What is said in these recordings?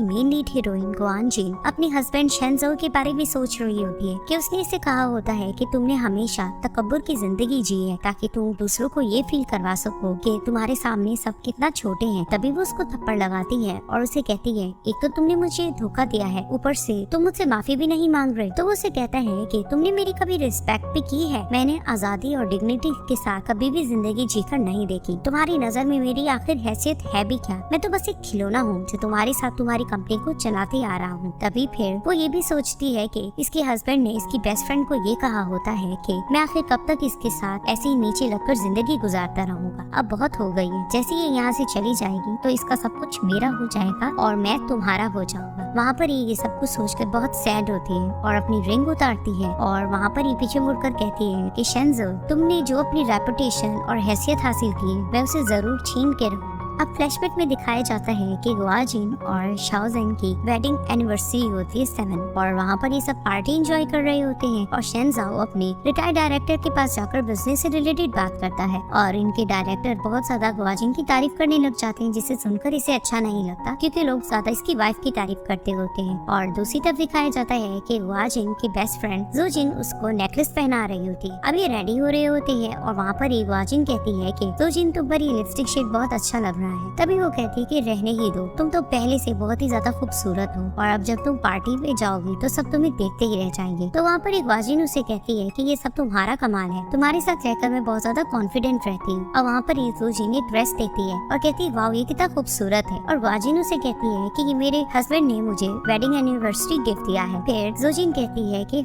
Main lead heroine Guan जिन अपने husband शेनजो के बारे में सोच रही होती है कि उसने इसे कहा होता है कि तुमने हमेशा तकब्बुर की जिंदगी जी है ताकि तुम दूसरों को ये फील करवा सको कि तुम्हारे सामने सब कितना छोटे हैं। तभी वो उसको थप्पड़ लगाती है और उसे कहती है, एक तो तुमने मुझे धोखा दिया है, ऊपर से तुम मुझसे माफी भी नहीं मांग रहे। तो वो उसे कहता है कि तुमने मेरी कभी रिस्पेक्ट भी की है, मैंने आजादी और डिग्निटी के साथ कभी भी जिंदगी जीकर नहीं देखी। तुम्हारी नजर में मेरी आखिर हैसियत है भी क्या? मैं तो बस एक खिलौना हूँ जो तुम्हारे साथ तुम्हारी कंपनी को चलाते आ रहा हूँ। तभी फिर वो ये भी सोचती है कि इसके हस्बैंड ने इसकी बेस्ट फ्रेंड को ये कहा होता है कि मैं आखिर कब तक इसके साथ ऐसे ही नीचे लगकर जिंदगी गुजारता रहूंगा, अब बहुत हो गई है। जैसे ये यहाँ से चली जाएगी तो इसका सब कुछ मेरा हो जाएगा और मैं तुम्हारा हो जाऊंगा। वहाँ पर ये सब कुछ सोचकर बहुत सैड होती है और अपनी रिंग उतारती है और वहाँ पर ही पीछे मुड़कर कहती है कि शेनजो, तुमने जो अपनी रेपुटेशन और हैसियत हासिल की है मैं उसे जरूर छीन के रहूँ। अब फ्लैशबैक में दिखाया जाता है कि गुआजिन और शाओजेन की वेडिंग एनिवर्सरी होती है 7 और वहाँ पर ये सब पार्टी एंजॉय कर रहे होते हैं और शेनजाओ अपने रिटायर्ड डायरेक्टर के पास जाकर बिजनेस से रिलेटेड बात करता है और इनके डायरेक्टर बहुत ज्यादा गुआजिन की तारीफ करने लग जाते हैं, जिसे सुनकर इसे अच्छा नहीं लगता क्योंकि लोग ज्यादा इसकी वाइफ की तारीफ करते होते हैं। और दूसरी तरफ दिखाया जाता है कि गुआजिन की बेस्ट फ्रेंड जोजिन उसको नेकलेस पहना रही होती है। अब ये रेडी हो रहे होते हैं और वहाँ पर ही गुआजिन कहती है कि जोजिन तुम पर ये लिपस्टिक शेड बहुत अच्छा लग रहा है। तभी वो कहती है कि रहने ही दो, तुम तो पहले से बहुत ही ज्यादा खूबसूरत हो और अब जब तुम पार्टी में जाओगी तो सब तुम्हें देखते ही रह जाएंगे। तो वहाँ पर एक वाजिन उसे कहती है कि ये सब तुम्हारा कमाल है, तुम्हारे साथ रहकर मैं बहुत ज्यादा कॉन्फिडेंट रहती हूँ। और वहाँ पर जोजिन एक ड्रेस देखती है और कहती है वाह ये कितना खूबसूरत है। और वाजिन उसे कहती है कि ये मेरे हस्बैंड ने मुझे वेडिंग एनिवर्सरी गिफ्ट दिया है। फिर जोजिन कहती है कि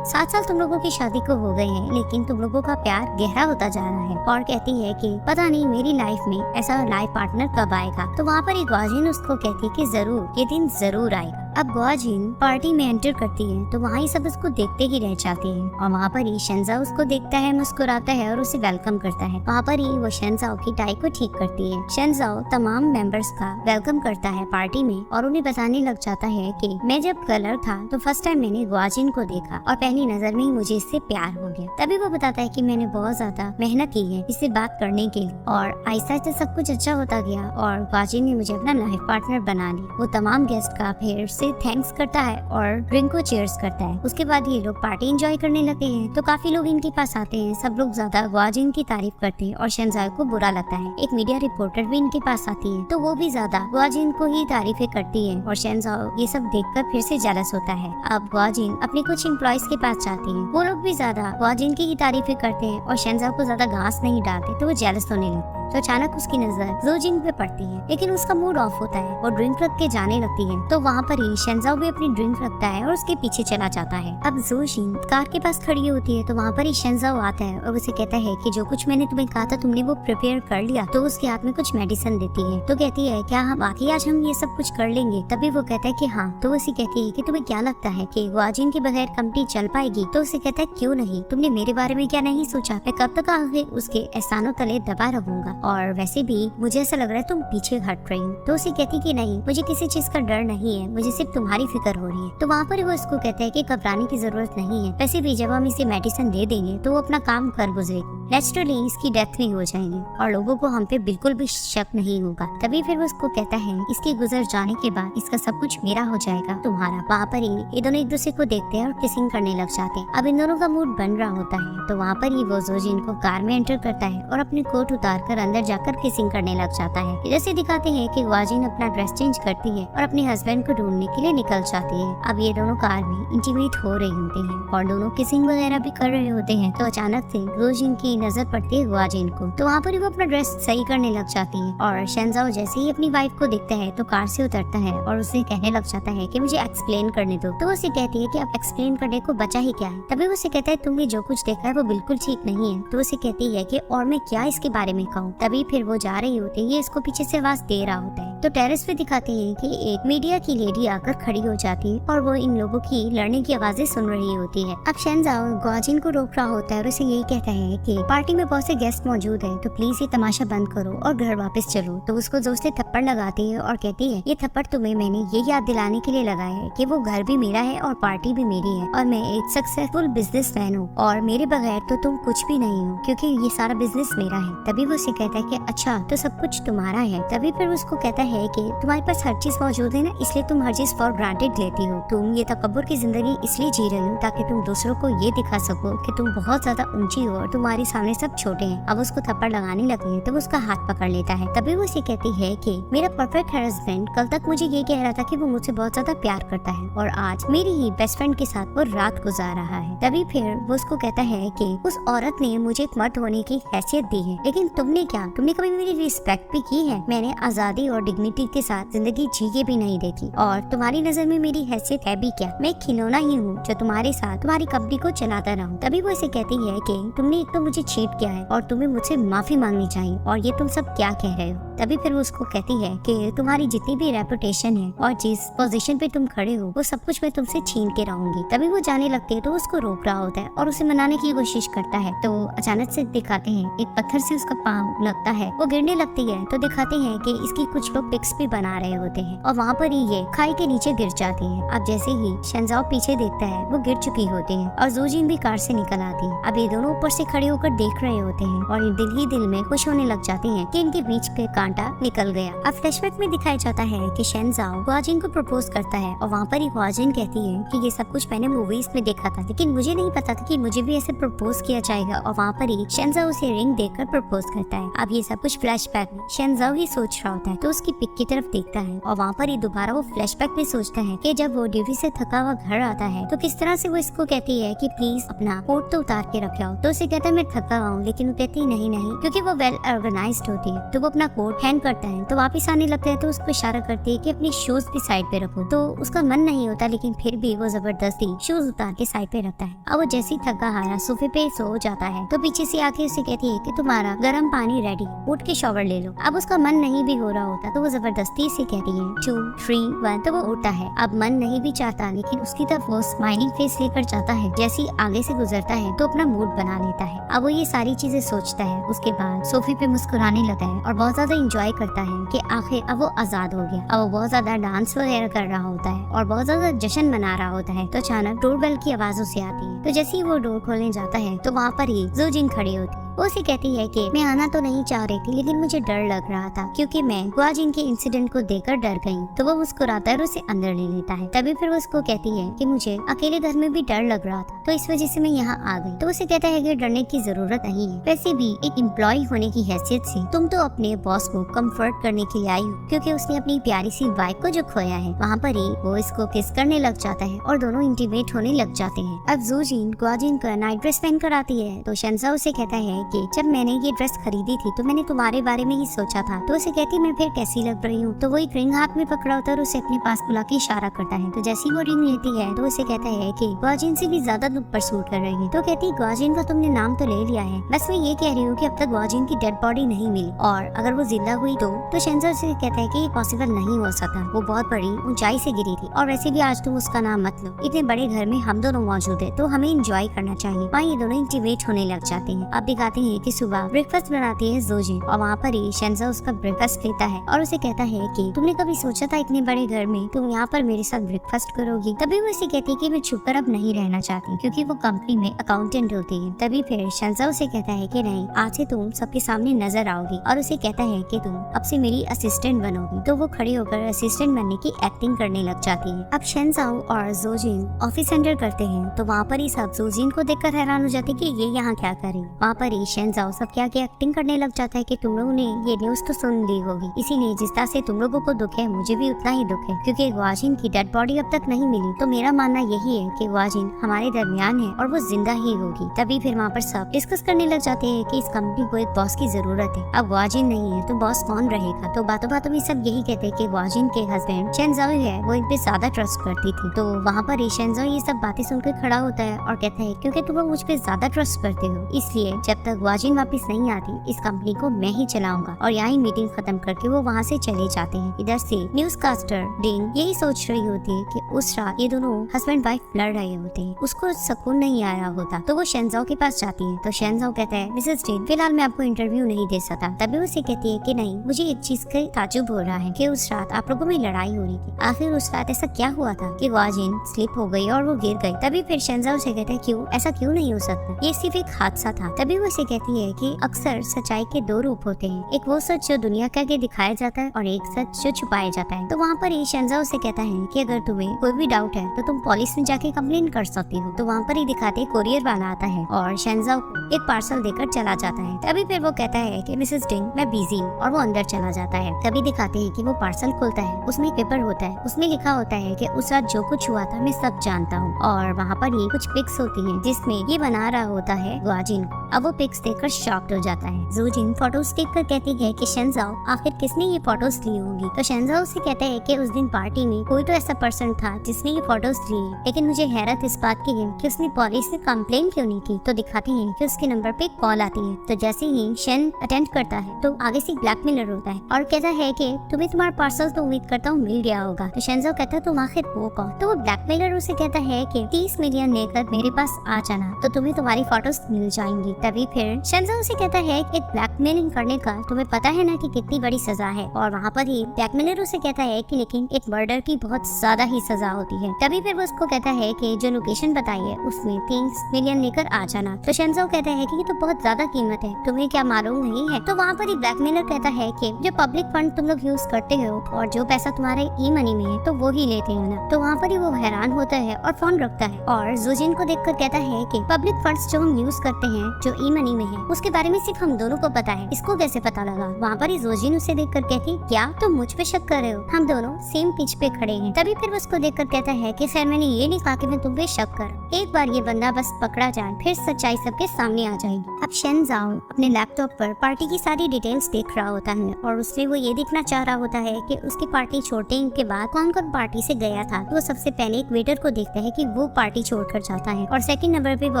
7 साल तुम लोगों की शादी को हो गए हैं लेकिन तुम लोगों का प्यार गहरा होता जा रहा है। और कहती है कि पता नहीं मेरी लाइफ में ऐसा लाइफ पार्टनर कब आएगा। तो वहाँ पर एक गुआजिन उसको कहती है कि जरूर ये दिन जरूर आएगा। अब गुआजिन पार्टी में एंटर करती है तो वहाँ ही सब उसको देखते ही रह जाते हैं और वहाँ पर ही शेनजाओ उसको देखता है, मुस्कुराता है और उसे वेलकम करता है। वहाँ पर ही वो शेनजाओ की टाई को ठीक करती है। शेनजाओ तमाम मेंबर्स का वेलकम करता है पार्टी में और उन्हें बताने लग जाता है कि मैं जब कलर था तो फर्स्ट टाइम मैंने गुआजिन को देखा और पहली नजर में ही मुझे इससे प्यार हो गया। तभी वो बताता है कि मैंने बहुत ज्यादा मेहनत की है इससे बात करने के लिए और आहिस्ता आहिस्ता सब कुछ अच्छा होता गया और गुआजिन ने मुझे अपना लाइफ पार्टनर बना लिया। वो तमाम गेस्ट का फिर से थैंक्स करता है और ड्रिंक को चीयर्स करता है। उसके बाद ये लोग पार्टी एंजॉय करने लगते हैं तो काफी लोग इनके पास आते हैं। सब लोग ज्यादा गुआजिन की तारीफ करते हैं और शेनजाओ को बुरा लगता है। एक मीडिया रिपोर्टर भी इनके पास आती है तो वो भी ज्यादा गुआजिन को ही तारीफें करती है और शेनजाओ ये सब देखकर फिर से जेलस होता है। अब गुआजिन अपने कुछ एम्प्लॉयज के पास जाते हैं, वो लोग भी ज्यादा गुआजिन की ही तारीफें करते हैं और शेनजाओ को ज्यादा घास नहीं डालते तो वो जेलस होने लगते हैं। तो अचानक उसकी नजर जोजिन पे पड़ती है लेकिन उसका मूड ऑफ होता है और ड्रिंक रख के जाने लगती है। तो वहाँ पर ही शेनजाओ भी अपनी ड्रिंक रखता है और उसके पीछे चला जाता है। अब जोजिन कार के पास खड़ी होती है तो वहाँ पर ही शेनजाओ आता है और उसे कहता है कि जो कुछ मैंने तुम्हें कहा था तुमने वो प्रिपेयर कर लिया। तो उसके हाथ में कुछ मेडिसिन देती है तो कहती है क्या हम बाकी आज हम ये सब कुछ कर लेंगे? तभी वो कहता है कि हाँ। तो उसे कहती है कि तुम्हें क्या लगता है कि गुआजिन के बगैर कंपनी चल पाएगी? तो उसे कहता है क्यों नहीं, तुमने मेरे बारे में क्या नहीं सोचा? मैं कब तक आगे उसके एहसानों तले दबा रहूंगा और वैसे भी मुझे ऐसा लग रहा है तुम पीछे हट रही हो। तो उसे कहती कि नहीं, मुझे किसी चीज का डर नहीं है, मुझे सिर्फ तुम्हारी फिक्र हो रही है। तो वहाँ पर वो इसको कहता है कि घबराने की जरूरत नहीं है, वैसे भी जब हम इसे मेडिसिन दे देंगे तो वो अपना काम कर गुजरेगी, नेचुरली इसकी डेथ नहीं हो जाएगी और लोगों को हम पे बिल्कुल भी शक नहीं होगा। तभी फिर वो उसको कहता है इसके गुजर जाने के बाद इसका सब कुछ मेरा हो जाएगा, तुम्हारा। वहाँ पर ही ये दोनों एक दूसरे को देखते हैं और किसिंग करने लग जाते हैं। अब इन दोनों का मूड बन रहा होता है तो वहाँ पर ही वो जोजिन को कार में एंटर करता है और अपने कोट उतार कर अंदर जाकर किसिंग करने लग जाता है। जैसे दिखाते हैं कि गुआजिन अपना ड्रेस चेंज करती है और अपने हस्बैंड को ढूंढने के लिए निकल जाती है। अब ये दोनों कार में इंटीमेट हो रहे होते हैं और दोनों किसिंग वगैरह भी कर रहे होते हैं तो अचानक से जोजिन की नजर पड़ती है गुआजिन को। तो वहाँ पर वो अपना ड्रेस सही करने लग जाती है और शेनजाओ जैसे ही अपनी वाइफ को देखता है तो कार से उतरता है और उसे कहने लग जाता है कि मुझे एक्सप्लेन करने दो। तो उसे कहती है कि अब एक्सप्लेन करने को बचा ही क्या है। तभी उसे कहता है तुमने जो कुछ देखा है वो बिल्कुल ठीक नहीं है। तो उसे कहती है कि और मैं क्या इसके बारे में कहूँ। तभी फिर वो जा रही होती है, ये इसको पीछे से आवाज दे रहा होता है। तो टेरेस पे दिखाते हैं कि एक मीडिया की लेडी आकर खड़ी हो जाती है और वो इन लोगों की लड़ने की आवाजें सुन रही होती है। अब शेनजाओ गुआजिन को रोक रहा होता है और उसे यही कहता है कि पार्टी में बहुत से गेस्ट मौजूद हैं तो प्लीज ये तमाशा बंद करो और घर वापस चलो। तो उसको जोर से थप्पड़ लगाती है और कहती है ये थप्पड़ तुम्हें मैंने ये याद दिलाने के लिए लगाया है कि वो घर भी मेरा है और पार्टी भी मेरी है और मैं एक सक्सेसफुल बिजनेसमैन हूँ और मेरे बगैर तो तुम कुछ भी नहीं हो क्योंकि ये सारा बिजनेस मेरा है। तभी वो उसे कहता है कि अच्छा तो सब कुछ तुम्हारा है। तभी फिर उसको कहता है कि तुम्हारे पास हर चीज मौजूद है ना, इसलिए तुम हर चीज फॉर ग्रांटेड लेती हो। तुम ये तकब्बुर की जिंदगी इसलिए जी रही हो ताकि तुम दूसरों को ये दिखा सको कि तुम बहुत ज्यादा ऊंची हो और तुम्हारे सामने सब छोटे हैं। अब उसको थप्पड़ लगाने लगे हैं तो वो उसका हाथ पकड़ लेता है। तभी वो उसे कहती है कि मेरा परफेक्ट हस्बैंड कल तक मुझे ये कह रहा था कि वो मुझसे बहुत ज्यादा प्यार करता है और आज मेरी ही बेस्ट फ्रेंड के साथ वो रात गुजार रहा है। तभी फिर वो उसको कहता है कि उस औरत ने मुझे एक मर्द होने की हैसियत दी है, लेकिन तुमने क्या, तुमने कभी मेरी रिस्पेक्ट भी की है? मैंने आजादी और डिग्निटी के साथ जिंदगी जी के भी नहीं देखी और तुम्हारी नजर में मेरी हैसियत है भी क्या? मैं खिलौना ही हूँ जो तुम्हारे साथ तुम्हारी कंपनी को चलाता रहूं। तभी वो इसे कहती है कि तुमने एक तो मुझे चीट किया है और तुम्हें मुझसे माफी मांगनी चाहिए और ये तुम सब क्या कह रहे हो? तभी फिर वो उसको कहती है कि तुम्हारी जितनी भी रेपुटेशन है और जिस पोजीशन पे तुम खड़े हो वो सब कुछ मैं तुमसे छीन के रहूंगी। तभी वो जाने लगती है तो उसको रोक रहा होता है और उसे मनाने की कोशिश करता है। तो अचानक से दिखाते हैं एक पत्थर से उसका पाँव लगता है, वो गिरने लगती है। तो दिखाते हैं कि इसकी कुछ लोग पिक्स भी बना रहे होते हैं और वहाँ पर ही ये खाई के नीचे गिर जाती है। अब जैसे ही शेंजाओ पीछे देखता है वो गिर चुकी होती है और जोजिन भी कार से निकल आती है। अब ये दोनों ऊपर से खड़े होकर देख रहे होते हैं और दिल ही दिल में खुश होने लग जाते हैं कि इनके बीच के कांटा निकल गया। अब फ्लैशबैक में दिखाया जाता है कि शेंजाओ गुआजिन को प्रपोज करता है और वहाँ पर ही गुआजिन कहती है कि ये सब कुछ मैंने मूवीज में देखा था, लेकिन मुझे नहीं पता था कि मुझे भी ऐसे प्रपोज किया जाएगा। और वहाँ पर ही शेंजाओ उसे रिंग देकर प्रपोज करता है। अब ये सब कुछ फ्लैशबैक में शेंजाओ ही सोच रहा होता है तो उसकी पिक की तरफ देखता है और वहाँ पर ही दोबारा वो फ्लैशबैक में सोचता है कि जब वो ड्यूटी से थका हुआ घर आता है तो किस तरह से वो इसको कहती है कि प्लीज अपना कोट तो उतार के रख लाओ। तो उसे कहता है मैं थका हुआ हूँ, लेकिन वो कहती है नहीं नहीं, क्योंकि वो वेल ऑर्गेनाइज्ड होती है। तो वो अपना कोट हैंग करता है तो वापस आने लगता है तो उसको इशारा करती है कि अपनी शूज भी साइड पे रखो। तो उसका मन नहीं होता लेकिन फिर भी वो जबरदस्ती शूज उतार के साइड पे रखता है। अब वो जैसे ही थका हारा सोफे पे सो जाता है तो पीछे से आके उसे कहती है कि तुम्हारा गर्म पानी रेडी, उठ के शॉवर ले लो। अब उसका मन नहीं भी हो रहा होता तो वो जबरदस्ती से कहती है 2, 3, 1 तो वो उठता है। अब मन नहीं भी चाहता लेकिन उसकी तरफ वो स्माइलिंग फेस लेकर जाता है। जैसे ही आगे से गुजरता है तो अपना मूड बना लेता है। अब वो ये सारी चीजें सोचता है, उसके बाद सोफे पे मुस्कुराने लगा है और बहुत ज्यादा इंजॉय करता है कि आखिर अब वो आजाद हो गया। अब वो बहुत ज्यादा डांस वगैरह कर रहा होता है और बहुत ज्यादा जश्न मना रहा होता है। तो अचानक डोरबेल की आवाज उसे आती है। तो जैसे ही वो डोर खोलने जाता है तो वहाँ पर ही जोजिन खड़ी होती है। वो उसे कहती है कि मैं आना तो नहीं चाह रही थी लेकिन मुझे डर लग रहा था क्योंकि मैं गुआजिन के इंसिडेंट को देखकर डर गई। तो वो मुस्कुराता है और उसे अंदर ले लेता है। तभी फिर वो उसको कहती है कि मुझे अकेले घर में भी डर लग रहा था तो इस वजह से मैं यहाँ आ गई। तो उसे कहता है कि डरने की जरूरत नहीं है, वैसे भी एक एम्प्लॉय होने की हैसियत से तुम तो अपने बॉस को कम्फर्ट करने के लिए आई हो, क्योंकि उसने अपनी प्यारी सी वाइफ को जो खोया है। वहाँ पर ही वो इसको किस करने लग जाता है और दोनों इंटीमेट होने लग जाते हैं। अब जोजिन गुआजिन का नाइट ड्रेस पहन कर आती है तो शेंजाओ उसे कहता है कि जब मैंने ये ड्रेस खरीदी थी तो मैंने तुम्हारे बारे में ही सोचा था। तो उसे कहती मैं फिर कैसी लग रही हूँ। तो वो एक रिंग हाथ में पकड़ा होता है और उसे अपने पास बुला के इशारा करता है। तो जैसी वो रिंग लेती है तो उसे कहता है कि गुआजिन से भी ज्यादा लुक पर सूट कर रही है। तो कहती गुआजिन का तुमने नाम तो ले लिया है, बस मैं ये कह रही हूँ कि अब तक गुआजिन की डेड बॉडी नहीं मिली और अगर वो जिंदा हुई तो शेंजाओ से कहता है कि ये पॉसिबल नहीं हो सकता, वो बहुत बड़ी ऊंचाई से गिरी थी और वैसे भी आज तुम उसका नाम मत लो, इतने बड़े घर में हम दोनों मौजूद है तो हमें एंजॉय करना चाहिए। वहाँ ये दोनों इंटीमेट होने लग जाते हैं। अब दिखाते हैं कि सुबह ब्रेकफास्ट बनाती है जोजिन और वहाँ पर ही शेंजाओ उसका ब्रेकफास्ट लेता है और उसे कहता है कि तुमने कभी सोचा था इतने बड़े घर में तुम यहाँ पर मेरे साथ ब्रेकफास्ट करोगी? तभी वो उसे कहती है कि मैं छुपकर अब नहीं रहना चाहती क्योंकि वो कंपनी में अकाउंटेंट होती है। तभी फिर शेंजाओ से कहता है कि नहीं, आज से तुम सबके सामने नजर आओगी और उसे कहता है कि तुम अब से मेरी असिस्टेंट बनोगी। तो वो खड़ी होकर असिस्टेंट बनने की एक्टिंग करने लग जाती है। अब शेंजाओ और जोजिन ऑफिस एंटर करते हैं तो वहाँ पर ही सब जोजिन को देखकर हैरान हो जाते कि ये यहाँ क्या करे। वहाँ पर ही शेंजाओ सबके आगे एक्टिंग करने लग जाता है कि तुम लोगों ने ये न्यूज तो सुन ली होगी, इसीलिए जिस तरह से तुम लोगों को दुख है मुझे भी उतना ही दुख है क्योंकि गुआजिन की डेड बॉडी अब तक नहीं मिली। तो मेरा मानना यही है कि गुआजिन हमारे दरमियान है और वो जिंदा ही होगी। तभी फिर वहाँ पर सब डिस्कस करने लग जाते हैं कि इस कंपनी को एक बॉस की जरूरत है। अब गुआजिन नहीं है तो बॉस कौन रहेगा? तो बातों बातों में सब यही कहते हैं कि गुआजिन के हस्बैंड शेंजाओ है वो इन पे ज्यादा ट्रस्ट करती थी। तो वहाँ पर शेंजाओ ये सब बातें सुनकर खड़ा होता है और कहता है क्योंकि तुम लोग मुझ पे ज्यादा ट्रस्ट करते हो इसलिए जब तक गुआजिन वापस नहीं आती इस कंपनी को मैं ही चलाऊंगा। और यहाँ ही मीटिंग खत्म करके वो वहाँ से चले जाते हैं। इधर से न्यूज कास्टर डिन यही सोच रही होती है कि उस रात ये दोनों हस्बैंड वाइफ लड़ रहे होते हैं, उसको सुकून नहीं आया होता। तो वो शेंजाओ के पास जाती है तो शेंजाओ कहता है मिसेस डिन फिलहाल मैं आपको इंटरव्यू नहीं दे सकता। तभी उसे कहती है कि नहीं, मुझे एक चीज का ताजुब हो रहा है कि उस रात आप लोगों में लड़ाई हो रही थी, आखिर उस रात ऐसा क्या हुआ था कि गुआजिन स्लिप हो गई और वो गिर गई? तभी फिर शेंजाओ से कहता है क्यों, ऐसा क्यों नहीं हो सकता, ये सिर्फ एक हादसा था। तभी वो उसे कहती है कि अक्सर सच्चाई के दो रूप होते हैं, एक वो सच जो दुनिया के आगे दिखाया जाता है और एक सच जो छुपाया जाता है। तो वहाँ पर ही शेंजाओ से कहता है कि अगर तुम्हें कोई भी डाउट है तो तुम पुलिस में जाके कंप्लेन कर सकती हो। तो वहाँ पर ही दिखाते कोरियर वाला आता है और शेंजाओ को एक पार्सल देकर चला जाता है। तभी फिर वो कहता है कि मिसेस डिंग मैं बिजी हूँ और वो अंदर चला जाता है। तभी दिखाते हैं कि वो पार्सल खोलता है, उसमें पेपर होता है, उसमें लिखा होता है कि उस रात जो कुछ हुआ था मैं सब जानता हूँ। और वहाँ पर ही कुछ पिक्स होती हैं जिसमें ये बना रहा होता है ग्वाजिन। अब वो पिक्स देखकर शॉक्ड हो जाता है। ज़ूजिन फोटोज देखकर कहती है कि शेंजाओ आखिर किसने ये फोटोज ली होंगी। तो शेंजाओ से कहता है कि उस दिन पार्टी में कोई तो ऐसा पर्सन था जिसने ये फोटोज ली, लेकिन मुझे हैरत इस बात की है कि उसने पुलिस से कंप्लेन क्यों नहीं की। तो दिखाते हैं कि उसके नंबर पे कॉल आती है। तो जैसे ही शेन अटेंड करता है तो आगे से ब्लैकमेलर होता है और कहता है कि तुम्हें तुम्हारा पार्सल तो उम्मीद करता हूँ मिल गया होगा। तो शेंजाओ कहता है तुम आखिर वो कौन। तो वो ब्लैकमेलर उसे कहता है कि 30 मिलियन लेकर मेरे पास आ जाना तो तुम्हें तुम्हारी फोटोज मिल जाएंगी। तभी फिर शेंजाओ से कहता है कि ब्लैकमेलिंग करने का तुम्हें पता है ना कि कितनी बड़ी सजा है। और वहाँ पर ही ब्लैकमेलर उसे कहता है कि लेकिन एक मर्डर की बहुत ज्यादा ही सजा होती है। तभी फिर वो उसको कहता है कि जो लोकेशन बताई है उसमें 30 मिलियन लेकर आ जाना। तो शेंजाओ कहता है कि ये तो बहुत ज्यादा कीमत है, तुम्हें क्या मालूम नहीं है। तो वहाँ पर ही ब्लैकमेलर कहता है कि जो पब्लिक फंड तुम लोग यूज करते हो और जो पैसा तुम्हारे ई मनी में है तो वो ही लेते हो ना। तो वहाँ पर ही वो हैरान होता है और फोन रखता है और ज़ूजिन को देखकर कहता है कि पब्लिक फंड्स जो हम यूज करते हैं जो ई मनी में है उसके बारे में सिर्फ हम दोनों को पता है, इसको कैसे पता लगा। वहाँ पर ही ज़ूजिन उसे देखकर कहती क्या तुम मुझ पे शक कर रहे हो, हम दोनों सेम पिच पे खड़े हैं। तभी फिर उसको देखकर कहता है कि सर मैंने ये नहीं कहा कि मैं तुम पे शक कर, एक बार ये बंदा बस पकड़ा जाए फिर सच्चाई सबके सामने आ जाएगी। अब शेंजाओ अपने लैपटॉप पर पार्टी की सारी डिटेल्स देख रहा होता है और उससे वो ये देखना चाह रहा होता है कि उसकी पार्टी छोड़ने के बाद कौन कौन पार्टी से गया था। तो वो सबसे पहले एक वेटर को देखता है कि वो पार्टी छोड़कर जाता है और सेकंड नंबर पे वो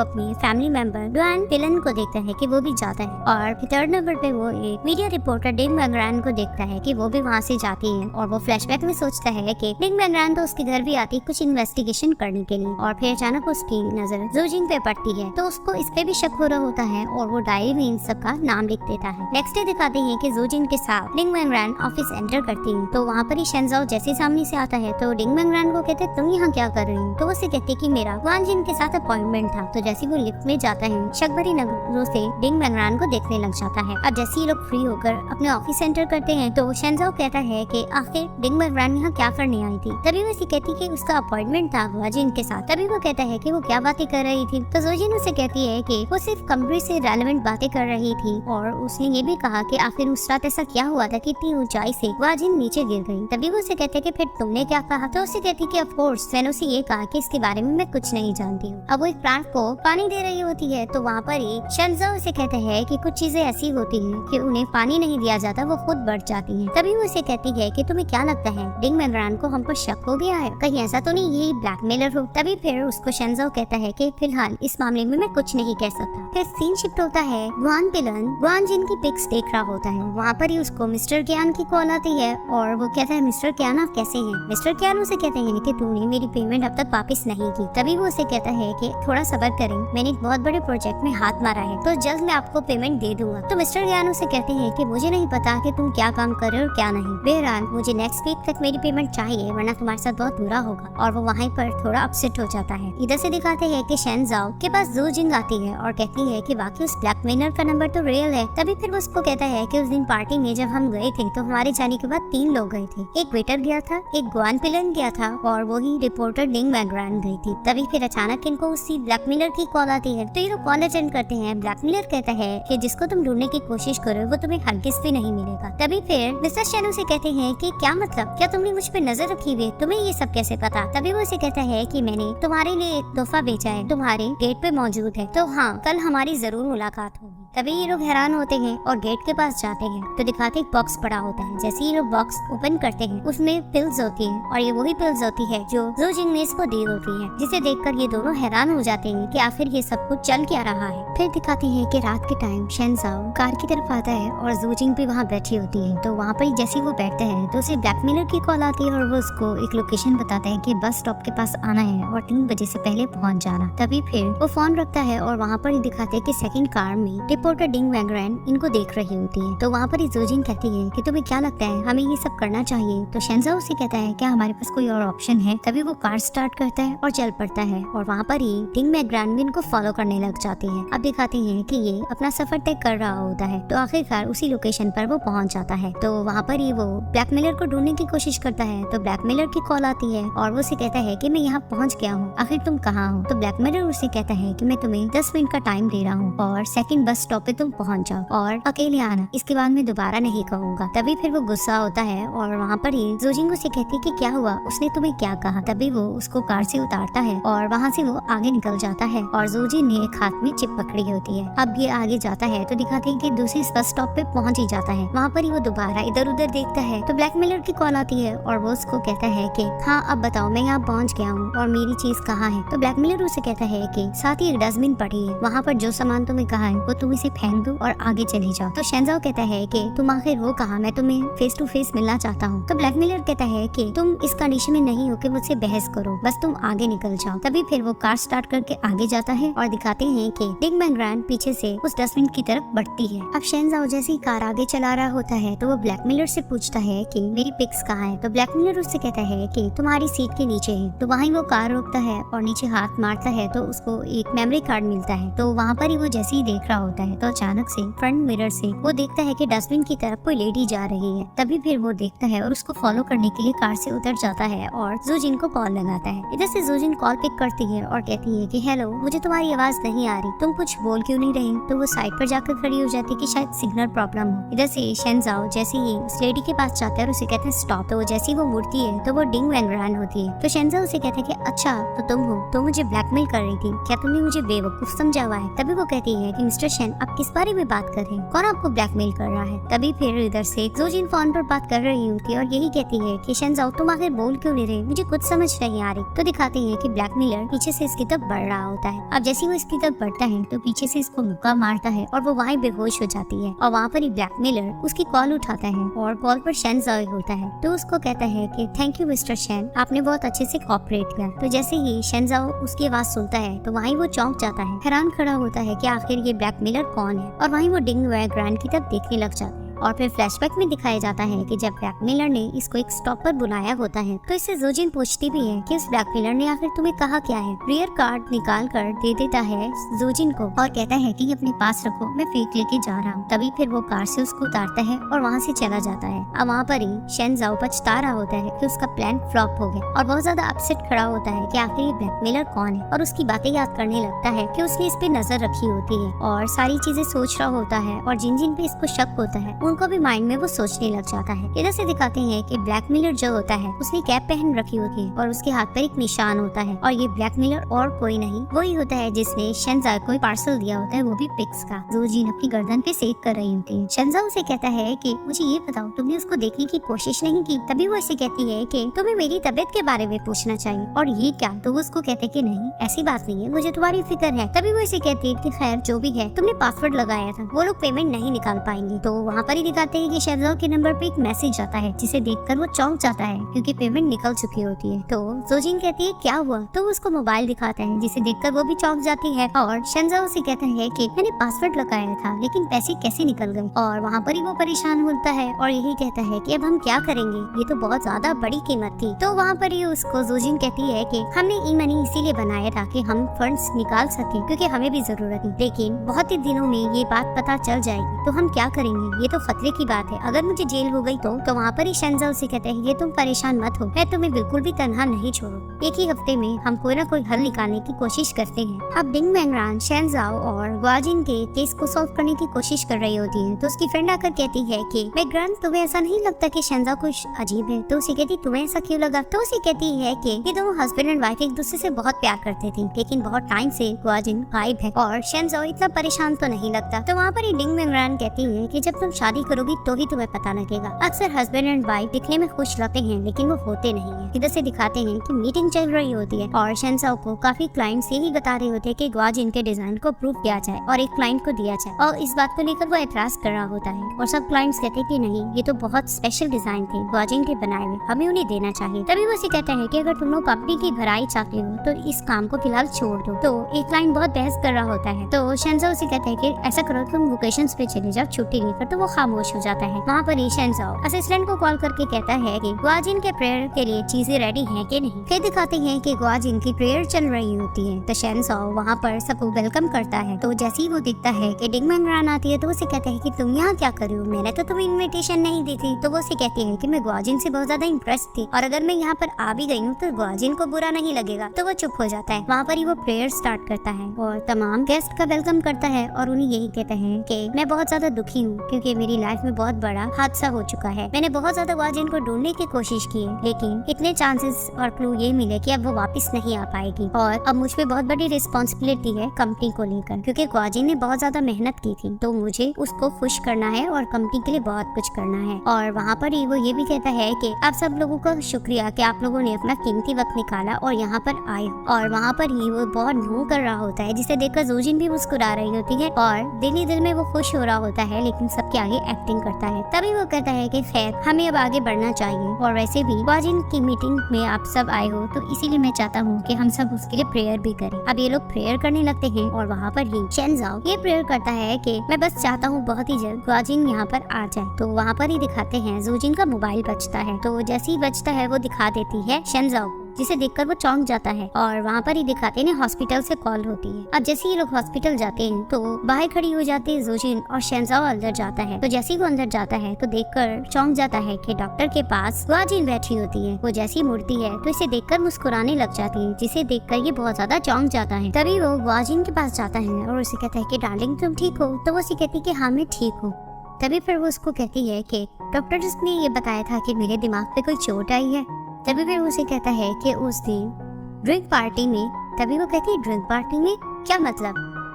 अपने फैमिली मेंबर डुआन पिलन को देखता है कि वो भी जाता है और थर्ड नंबर पे वो एक मीडिया रिपोर्टर डिंग मैंग्रैन को देखता है कि वो भी वहाँ से जाती है। और वो फ्लैशबैक में सोचता है कि डिंग मैंग्रैन तो उसके घर भी आती कुछ इन्वेस्टिगेशन करने के लिए और फिर अचानक उसकी नजर ज़ूजिन पे पड़ती है तो उसको इस पे भी शक हो रहा होता है और वो डायरी में इन सब का नाम लिख देता है। नेक्स्ट डे दिखाते हैं कि ज़ूजिन के साथ डिंग मैंग्रैन ऑफिस एंटर करती है। तो वहाँ पर ही शेंजाओ जैसे सामने से आता है तो डिंग मैंग्रैन को कहते तुम यहाँ क्या कर रही हो। तो वो उसे कहते कि मेरा ग्वानजिन के साथ अपॉइंटमेंट था। तो जैसे वो लिफ्ट में जाता है शक भरी नजरों से डिंग मैंग्रैन को देखने लग जाता है। अब जैसे ये लोग फ्री होकर अपने ऑफिस एंटर करते हैं तो शेंजाओ कहता है कि आखिर डिंग मैंग्रैन यहाँ क्या करने आई थी। तभी वो कहती कि उसका अपॉइंटमेंट था ग्वानजिन के साथ। तभी वो कहता है कि वो क्या बातें कर रही थी। तो ज़ूजिन उसे कहती है कि वो सिर्फ कंपनी से रेलेवेंट बातें कर रही थी और उसने ये भी कहा कि आखिर उस रात ऐसा क्या हुआ था कि इतनी ऊंचाई से ग्वानजिन नीचे गिर गई। तभी वो उसे कहते कि फिर तुमने क्या कहा। तो उसे कहती कि ऑफ कोर्स मैंने उसे ये कहा कि इसके बारे में मैं कुछ नहीं जानती हूँ। अब वो एक प्लांट को पानी दे रही होती है तो वहाँ पर ही शेंजाओ उसे कहते हैं कि कुछ चीजें ऐसी होती हैं कि उन्हें पानी नहीं दिया जाता वो खुद बढ़ जाती हैं। तभी वो उसे कहती है कि तुम्हें क्या लगता है डिंग मैंग्रैन को हम पर शक हो गया है, कहीं ऐसा तो नहीं यही ब्लैकमेलर हो। तभी फिर उसको शेंजाओ कहता है कि फिलहाल इस मामले में मैं कुछ नहीं कह सकता। फिर सीन शिफ्ट होता है ग्वान पिलन ग्वानजिन की पिक्स देख रहा होता है। वहाँ पर ही उसको मिस्टर क्यान की कॉल आती है और वो कहता है मिस्टर क्यान आप कैसे हैं। मिस्टर क्यान उसे कहते हैं कि तूने मेरी पेमेंट अब तक वापस नहीं की। तभी वो उसे कहता है कि थोड़ा सब्र करें, मैंने एक बहुत बड़े प्रोजेक्ट में हाथ मारा है तो जल्द मैं आपको पेमेंट दे दूंगा। तो मिस्टर क्यान उसे कहते हैं कि मुझे नहीं पता कि तुम क्या काम कर रहे हो क्या नहीं, बहरहाल मुझे नेक्स्ट वीक तक मेरी पेमेंट चाहिए वरना तुम्हारे साथ बहुत बुरा होगा। और वो वहीं पर थोड़ा अपसेट हो जाता है। इधर से दिखाते हैं कि शेंजाओ के पास ज़ूजिन आती है और कहती है कि बाकी उस ब्लैकमेलर का नंबर तो रियल है। तभी फिर वो उसको कहता है कि उस दिन पार्टी में जब हम गए थे तो हमारे जाने के बाद 3 लोग गए थे, एक वेटर गया था, एक ग्वान पिलन गया था और वो ही रिपोर्टर डिंग मैंग्रैन गई थी। तभी फिर अचानक इनको उसी ब्लैकमेलर की कॉल आती है तो ये लोग कॉल अटेंड करते हैं। ब्लैकमेलर कहता है कि जिसको तुम ढूंढने की कोशिश करो वो तुम्हें हरगिज़ भी नहीं मिलेगा। तभी फिर मिस्टर शेन उसे कहते हैं कि क्या मतलब, क्या तुमने मुझ पे नजर रखी हुई, तुम्हें ये सब कैसे पता। तभी वो उसे कहता है कि मैंने तुम्हारे लिए एक तोहफा बेचा है, तुम्हारे गेट पे मौजूद है, तो हाँ कल हमारी जरूर मुलाकात होगी। तभी ये लोग हैरान होते हैं और गेट के पास जाते हैं तो दिखाते एक बॉक्स पड़ा होता है। जैसे ये लोग बॉक्स ओपन करते हैं उसमें पिल्स होती है और ये वही पिल्स होती है जो ज़ूजिन ने इसको दी होती है, जिसे देखकर ये दोनों हैरान हो जाते हैं कि आखिर ये सब कुछ चल क्या रहा है। फिर दिखाते हैं कि रात के टाइम शेंजाओ कार की तरफ आता है और ज़ूजिन भी वहाँ बैठी होती है। तो वहाँ पर जैसे वो बैठते हैं तो उसे ब्लैकमेलर की कॉल आती है और वो उसको एक लोकेशन बताते हैं कि बस स्टॉप के पास आना है और 3 बजे से पहले पहुँच जाना। तभी फिर वो फोन रखता है और वहाँ पर ही दिखाते हैं कि सेकंड कार में रिपोर्टर डिंग वैंगरैन इनको देख रही होती है। तो वहाँ पर ही जोजिन कहती है कि तुम्हें क्या लगता है हमें ये सब करना चाहिए? तो शेंजाओ से कहता है क्या हमारे पास कोई और ऑप्शन है? तभी वो कार स्टार्ट करता है और चल पड़ता है और वहाँ पर ही डिंग वैंगरैन भी इनको फॉलो करने लग जाते हैं। अब दिखाते हैं कि ये अपना सफर तय कर रहा होता है। तो आखिरकार उसी लोकेशन पर वो पहुंच जाता है। तो वहाँ पर ही वो ब्लैकमेलर को ढूंढने की कोशिश करता है। तो ब्लैकमेलर की कॉल आती है और वो उसे कहता है कि मैं यहाँ पहुंच गया हूँ, आखिर तुम कहाँ हो? तो ब्लैकमेलर उसे कहता है कि मैं तुम्हें 10 मिनट का टाइम दे रहा हूँ और सेकंड बस स्टॉप पे तुम पहुंच जाओ और अकेले आना, इसके बाद मैं दोबारा नहीं कहूँगा। तभी फिर वो गुस्सा होता है और वहाँ पर ही जोजिन उसे कहती है कि क्या हुआ, उसने तुम्हें क्या कहा? तभी वो उसको कार से उतारता है और वहाँ से वो आगे निकल जाता है और जोजिन ने एक हाथ में चिप पकड़ी होती है। अब ये आगे जाता है तो दिखाते हैं कि दूसरी बस स्टॉप पे पहुंच ही जाता है। वहाँ पर ही वो दोबारा इधर उधर देखता है तो ब्लैकमेलर की कॉल आती है और वो उसको कहता है कि हाँ अब बताओ मैं यहाँ पहुँच गया हूँ और मेरी चीज कहाँ है? तो ब्लैकमेलर उसे कहता है कि साथ ही एक डस्टबिन पड़ी है, वहाँ पर जो सामान तुम्हें कहा है वो तुम इसे फेंक दो और आगे चले जाओ। तो शेंजाओ कहता है कि तुम आखिर हो कहाँ, मैं तुम्हें फेस टू फेस मिलना चाहता हूँ। तो ब्लैकमेलर कहता है कि तुम इस कंडीशन में नहीं हो कि मुझसे बहस करो, बस तुम आगे निकल जाओ। तभी फिर वो कार स्टार्ट करके आगे जाता है और दिखाते हैं कि डिंग वैंगरैन पीछे से उस डस्टबिन की तरफ बढ़ती है। अब शेंजाओ जैसे ही कार आगे चला रहा होता है तो वो ब्लैकमेलर से पूछता है कि मेरी पिक्स कहाँ है? तो ब्लैकमेलर उससे कहता है कि तुम्हारी सीट के नीचे है। तो वहीं वो कार रोकता है और नीचे हाथ मारता है तो उसको एक मेमोरी कार्ड मिलता है। तो वहाँ पर ही वो जैसे ही देख रहा होता है तो अचानक से फ्रंट मिरर से वो देखता है कि डस्टबिन की तरफ कोई लेडी जा रही है। तभी फिर वो देखता है और उसको फॉलो करने के लिए कार से उतर जाता है और जोजिन को कॉल लगाता है। इधर से जोजिन कॉल पिक करती है और कहती है कि हेलो, मुझे तुम्हारी आवाज नहीं आ रही, तुम कुछ बोल क्यों नहीं रही? तो वो साइड पर जाकर खड़ी हो जाती है कि शायद सिग्नल प्रॉब्लम हो। इधर से शेंजाओ जैसे ही उस लेडी के पास जाता है और उसे कहते हैं स्टॉप। तो जैसे ही वो मुड़ती है तो वो डिंग वैंगरैन होती है। तो शेंजाओ उसे कहता है कि अच्छा तो तुम हो, तो मुझे ब्लैकमेल कर रही थी, क्या तुमने मुझे बेवकूफ समझा हुआ है? तभी वो कहती है कि मिस्टर शेन आप किस बारे में बात कर रहे हैं, कौन आपको ब्लैकमेल कर रहा है? तभी फिर इधर से जोजिन फोन पर बात कर रही होती है और यही कहती है कि शेंजाओ तुम आखिर बोल क्यों नहीं रहे, मुझे कुछ समझ नहीं आ रही। तो दिखाते हैं कि ब्लैकमेलर पीछे से इसकी तरफ बढ़ रहा होता है। अब जैसे वो इसकी तरफ बढ़ता है तो पीछे से इसको मुक्का मारता है और वो वहीं बेहोश हो जाती है और वहाँ पर ही ब्लैकमेलर उसकी कॉल उठाता है और कॉल पर शेंजाओ होता है। तो उसको कहता है कि थैंक यू मिस्टर शेन, आपने बहुत अच्छे से कोऑपरेट किया। तो जैसे ही शेंजाओ उसकी आवाज सुनता है तो वहीं वो चौंक जाता है, हैरान खड़ा होता है कि आखिर ये ब्लैकमेलर कौन है और वहीं वो डिंग वैंगरैन की तरफ देखने लग जाता है। और फिर फ्लैशबैक में दिखाया जाता है कि जब ब्लैकमेलर ने इसको एक स्टॉप पर बुलाया होता है तो इससे जोजिन पूछती भी है कि उस ब्लैकमेलर ने आखिर तुम्हें कहा क्या है। रियर कार्ड निकाल कर दे देता है जोजिन को और कहता है कि अपने पास रखो, मैं फेक लेके जा रहा हूँ। तभी फिर वो कार से उसको उतारता है और वहाँ से चला जाता है। अब वहाँ पर ही शेंजाओ पछता रहा होता है कि उसका प्लान फ्लॉप हो गया और बहुत ज्यादा अपसेट खड़ा होता है कि आखिर ये ब्लैकमेलर कौन है और उसकी बातें याद करने लगता है कि उसने इस पे नजर रखी होती है और सारी चीजें सोच रहा होता है और जिन जिन पे इसको शक होता है उनको भी माइंड में वो सोचने लग जाता है। इधर से दिखाते हैं कि ब्लैकमेलर जो होता है उसने कैप पहन रखी होती है और उसके हाथ पर एक निशान होता है और ये ब्लैकमेलर और कोई नहीं वही होता है जिसने शेंजाओ को पार्सल दिया होता है, वो भी पिक्स का। जोजिन अपनी गर्दन पे सेक कर रही होती है। शेंजाओ से कहता है कि मुझे ये बताओ तुमने उसको देखने की कोशिश नहीं की? तभी वो ऐसे कहती है कि तुम्हें मेरी तबीयत के बारे में पूछना चाहिए और ये क्या? तो वो उसको कहते कि नहीं ऐसी बात नहीं है, मुझे तुम्हारी फिक्र है। तभी वो ऐसे कहती है कि खैर जो भी है, तुमने पासवर्ड लगाया था, वो लोग पेमेंट नहीं निकाल पाएंगे। तो वहाँ पर ही दिखाते हैं कि शेंजाओ के नंबर पे एक मैसेज आता है जिसे देखकर वो चौंक जाता है क्योंकि पेमेंट निकल चुकी होती है। तो जोजिन कहती है क्या हुआ? तो वो उसको मोबाइल दिखाता है जिसे देखकर वो भी चौंक जाती है और शेंजाओ से कहता है कि मैंने पासवर्ड लगाया था लेकिन पैसे कैसे निकल गए। और वहाँ पर ही वो परेशान होता है और यही कहता है कि अब हम क्या करेंगे, ये तो बहुत ज्यादा बड़ी कीमत थी। तो वहाँ पर ही उसको जोजिन कहती है कि हमने ई मनी इसीलिए बनाया ताकि हम फंड्स निकाल सके क्योंकि हमें भी जरूरत थी, लेकिन बहुत ही दिनों में ये बात पता चल जाएगी तो हम क्या करेंगे, ये तो खतरे की बात है, अगर मुझे जेल हो गई तो वहाँ पर ही शेंजाओ से कहते हैं ये तुम परेशान मत हो, मैं तुम्हें बिल्कुल भी तन्हा नहीं छोड़ू, एक ही हफ्ते में हम कोई ना कोई हल निकालने की कोशिश करते हैं। अब डिंग वैंगरैन शेंजाओ और ग्वाजिन के केस को सॉल्व करने की कोशिश कर रही होती है तो उसकी फ्रेंड आकर कहती है कि वैंगरैन तुम्हें ऐसा नहीं लगता कि शेंजाओ कुछ अजीब है? तो उसे कहती तुम्हें ऐसा क्यों लगा? तो उसे कहती है कि ये दोनों हस्बैंड एंड वाइफ एक दूसरे से बहुत प्यार करते थे लेकिन बहुत टाइम से ग्वाजिन गायब है और शेंजाओ इतना परेशान तो नहीं लगता। तो वहाँ पर ही डिंग वैंगरैन कहती है कि जब तुम शादी शादी करोगी तो ही तुम्हें पता लगेगा। अक्सर हस्बैंड एंड वाइफ दिखने में खुश रहते हैं लेकिन वो होते नहीं है। इधर से दिखाते हैं कि मीटिंग चल रही होती है और शेंजाओ को काफी क्लाइंट्स यही बता रहे होते हैं कि ग्वाजिन के डिजाइन को अप्रूव किया जाए और एक क्लाइंट को दिया जाए, और इस बात को लेकर वो एतराज कर रहा होता है और सब क्लाइंट्स कहते हैं कि नहीं, ये तो बहुत स्पेशल डिजाइन थे ग्वाजिन के बनाए हुए, हमें उन्हें देना चाहिए। तभी वो उसे कहता है कि अगर तुम लोग कंपनी की भलाई चाहते हो तो इस काम को फिलहाल छोड़ दो। तो एक क्लाइंट बहुत बहस कर रहा होता है तो शेंजाओ उसे कहता है कि ऐसा करो तुम वेकेशंस पे चले जाओ छुट्टी लेकर, तो वो खामोश हो जाता है। वहाँ पर शेंजाओ असिस्टेंट को कॉल करके कहता है कि ग्वाजिन के प्रेयर के लिए चीजें रेडी हैं कि नहीं। फिर दिखाते हैं कि ग्वाजिन की प्रेयर चल रही होती है तो शेंजाओ वहाँ पर सबको वेलकम करता है। तो जैसे ही वो दिखता है कि डिंगमैन रान आती है तो उसे कहता है कि तुम यहाँ क्या कर रहे हो, मैंने तो तुम्हें इन्विटेशन नहीं दी थी। तो वो उसे कहती है कि मैं ग्वाजिन से बहुत ज्यादा इम्प्रेस थी और अगर मैं यहाँ पर आ भी गई हूँ तो ग्वाजिन को बुरा नहीं लगेगा। तो वो चुप हो जाता है। वहाँ पर ही वो प्रेयर स्टार्ट करता है और तमाम गेस्ट का वेलकम करता है और उन्हें यही कहता है कि मैं बहुत ज्यादा दुखी हूँ क्योंकि मेरी लाइफ में बहुत बड़ा हादसा हो चुका है। मैंने बहुत ज्यादा ग्वाजिन को ढूंढने की कोशिश की है लेकिन इतने चांसेस और क्लू ये मिले कि अब वो वापस नहीं आ पाएगी और अब मुझ पे बहुत बड़ी रिस्पॉन्सिबिलिटी है कंपनी को लेकर, क्योंकि ग्वाजिन ने बहुत ज्यादा मेहनत की थी तो मुझे उसको खुश करना है और कंपनी के लिए बहुत कुछ करना है। और वहाँ पर ही वो ये भी कहता है कि आप सब लोगों का शुक्रिया कि आप लोगों ने अपना कीमती वक्त निकाला और यहाँ पर आए। और वहाँ पर ही वो बहुत नो कर रहा होता है जिसे देखकर जोजिन भी मुस्कुरा रही होती है और दिल ही दिल में वो खुश हो रहा होता है लेकिन सबके आगे एक्टिंग करता है। तभी वो कहता है कि खैर हमें अब आगे बढ़ना चाहिए और वैसे भी ग्वाजिन की मीटिंग में आप सब आए हो तो इसीलिए मैं चाहता हूँ कि हम सब उसके लिए प्रेयर भी करें। अब ये लोग प्रेयर करने लगते हैं और वहाँ पर ही शेंजाओ ये प्रेयर करता है कि मैं बस चाहता हूँ बहुत ही जल्द ग्वाजिन यहाँ पर आ जाए। तो वहाँ पर ही दिखाते हैं जोजिन का मोबाइल बजता है तो जैसे ही बजता है वो दिखा देती है शेंजाओ, जिसे देखकर वो चौंक जाता है। और वहाँ पर ही दिखाते हैं हॉस्पिटल से कॉल होती है। अब जैसे ये लोग हॉस्पिटल जाते हैं तो बाहर खड़ी हो जाती है जोजिन और शेंजाओ अंदर जाता है। तो जैसे ही वो अंदर जाता है तो देखकर चौंक जाता है कि डॉक्टर के पास ग्वाजिन बैठी होती है। वो जैसी मुड़ती है तो इसे देखकर मुस्कुराने लग जाती है, जिसे देखकर ये बहुत ज्यादा चौंक जाता है। तभी वो ग्वाजिन के पास जाता है और उसे कहता है कि डार्लिंग तुम ठीक हो? तो वो उसे कहती है कि हाँ मैं ठीक हूँ। तभी फिर वो उसको कहती है कि डॉक्टर्स ने ये बताया था कि मेरे दिमाग पे कोई चोट आई है। तभी फिर उसे कहता है कि उस दिन ड्रिंक पार्टी में। तभी वो कहती है ड्रिंक पार्टी में क्या मतलब?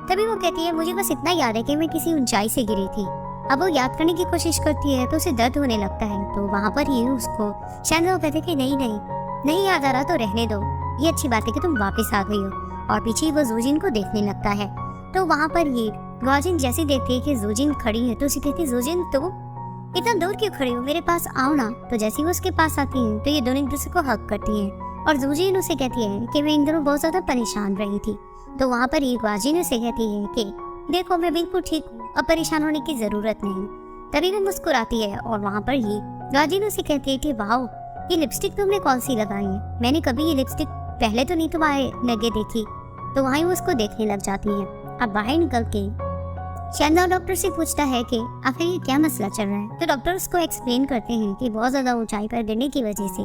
तभी वो कहती है मुझे बस इतना याद है कि मैं किसी ऊंचाई से गिरी थी। अब वो याद करने की कोशिश करती है तो उसे दर्द होने लगता है। तो वहाँ पर ही उसको शेंजाओ कहते कि नहीं याद आ रहा तो रहने दो, ये अच्छी बात है कि तुम वापस आ गई हो। और पीछे वो जोजिन को देखने लगता है। तो वहाँ पर ही ग्वाजिन जैसी देखती है कि जोजिन खड़ी है तो उसे कहती है जोजिन तुम इतना दूर क्यों खड़ी हो, मेरे पास आओ ना। तो जैसे ही वो उसके पास आती है तो ये दोनों एक दूसरे को हक करती हैं और जोजिन उसे कहती है कि मैं इन दोनों बहुत ज्यादा परेशान रही थी। तो वहाँ पर ही ग्वाजिन उसे कहती है कि देखो मैं बिल्कुल ठीक हूँ, अब परेशान होने की जरूरत नहीं। तभी वो मुस्कुराती है और वहाँ पर ही ग्वाजिन उसे कहती है कि वाओ ये लिपस्टिक तुमने कौन सी लगाई है, मैंने कभी ये लिपस्टिक पहले तो नहीं तुम्हारे लगे देखी। तो वहीं वो उसको देखने लग जाती है। अब बाहर निकल के शेंजाओ डॉक्टर से पूछता है कि आखिर ये क्या मसला चल रहा है। तो डॉक्टर उसको एक्सप्लेन करते हैं कि बहुत ज्यादा ऊंचाई पर गिरने की वजह से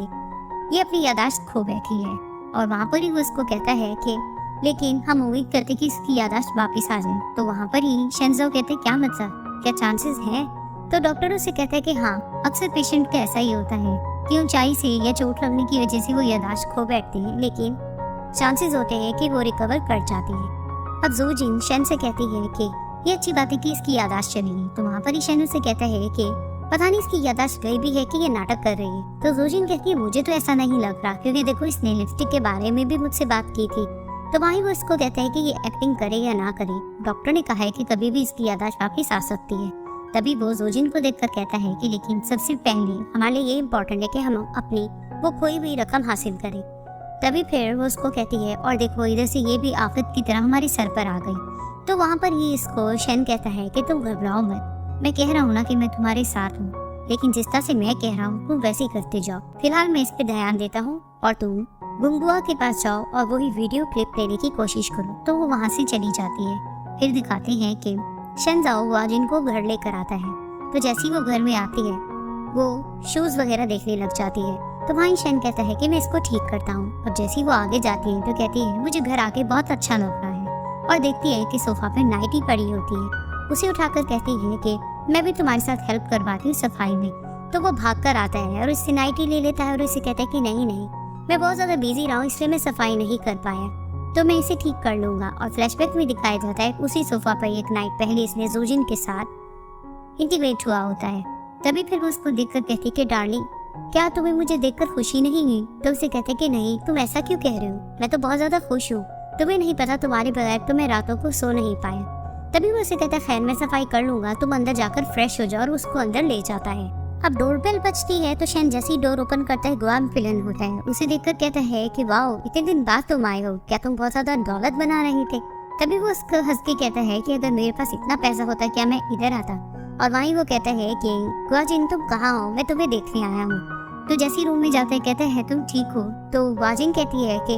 ये अपनी यादाश्त खो बैठी है। और वहाँ पर ही वो उसको कहता है कि लेकिन हम उम्मीद करते कि इसकी यादाश्त वापस आ जाए। तो वहाँ पर ही शेंजाओ कहते क्या मतलब, क्या चांसेस है? तो डॉक्टर उससे कहता है कि हाँ अक्सर पेशेंट का ऐसा ही होता है कि ऊंचाई से या चोट लगने की वजह से वो यादाश्त खो बैठती है, लेकिन चांसेस होते हैं कि वो रिकवर कर जाती है। अब जोजिन शेन से कहती है कि ये अच्छी बात है कि इसकी यादाश्त चली गई। तो वहाँ पर ही शेन से कहता है कि पता नहीं इसकी यादाश्त गई भी है कि ये नाटक कर रही है। तो जोजिन कहती है मुझे तो ऐसा नहीं लग रहा, क्योंकि देखो इसने लिपस्टिक के बारे में भी मुझसे बात की थी। तो वहीं वो इसको कहता है कि ये एक्टिंग करे या ना करे, डॉक्टर ने कहा है कि कभी भी इसकी यादाश्त वापस आ सकती है। तभी वो जोजिन को देखकर कहता है कि लेकिन सबसे पहले हमारे लिए ये इम्पोर्टेंट है कि हम अपनी वो कोई हुई रकम हासिल करें। तभी फिर वो उसको कहती है और देखो इधर से ये भी आफत की तरह हमारे सर पर आ गई। तो वहाँ पर ही इसको शेन कहता है कि तुम घबराओ मत, मैं कह रहा हूँ ना कि मैं तुम्हारे साथ हूँ, लेकिन जिस तरह से मैं कह रहा हूँ तुम वैसे ही करते जाओ। फिलहाल मैं इस पे ध्यान देता हूँ और तुम गुंगुआ के पास जाओ और वही वीडियो क्लिप लेने की कोशिश करो। तो वो वहाँ से चली जाती है। फिर दिखाते हैं कि शेंजाओ वाजिन को घर लेकर आता है। तो जैसे ही वो घर में आती है वो शूज वगैरह देखने लग जाती है। तो वहीं शेन कहता है कि मैं इसको ठीक करता हूँ। अब जैसे ही वो आगे जाती है तो कहती है मुझे घर आके बहुत अच्छा लग रहा है, और देखती है कि सोफा पर नाइटी पड़ी होती है। उसे उठाकर कहती है कि मैं भी तुम्हारे साथ हेल्प करवाती हूँ सफाई में। तो वो भाग कर आता है और उससे नाइटी ले लेता है और उसे कहता है कि नहीं मैं बहुत ज्यादा बिजी रहा हूँ इसलिए मैं सफाई नहीं कर पाया, तो मैं इसे ठीक कर लूंगा। और फ्लैशबैक में दिखाया जाता है उसी सोफा पर एक नाइट पहले इसने जोजिन के साथ इंटीमेट हुआ होता है। तभी फिर वो उसको देखकर कहती कि डार्लिंग, क्या तुम्हें मुझे देखकर खुशी नहीं हुई? तो उसे कहते कि नहीं, तुम ऐसा क्यों कह रहे हो, मैं तो बहुत ज्यादा खुश हूँ। तुम्हें नहीं पता, तुम्हारे बगैर तो मैं रातों को सो नहीं पाया। तभी वो उसे कहता खैर मैं सफाई कर लूंगा, तुम अंदर जाकर फ्रेश हो जाओ, और उसको अंदर ले जाता है। अब डोरबेल बजती है तो शेन जैसे ही डोर ओपन करता है ग्वान फिलन होता है। उसे देखकर कहता है कि वाओ, इतने दिन बाद तुम आए हो, क्या तुम बहुत ज्यादा दौलत बना रहे थे? तभी वो उसको हंस के कहता है कि अगर मेरे पास इतना पैसा होता क्या मैं इधर आता। और वहीं वो कहता है कि ग्वाजिन तुम कहाँ हो, मैं तुम्हें देखने आया हूँ। तो जैसे रूम में जाता है कहता है तुम ठीक हो? तो ग्वाजिन कहती है कि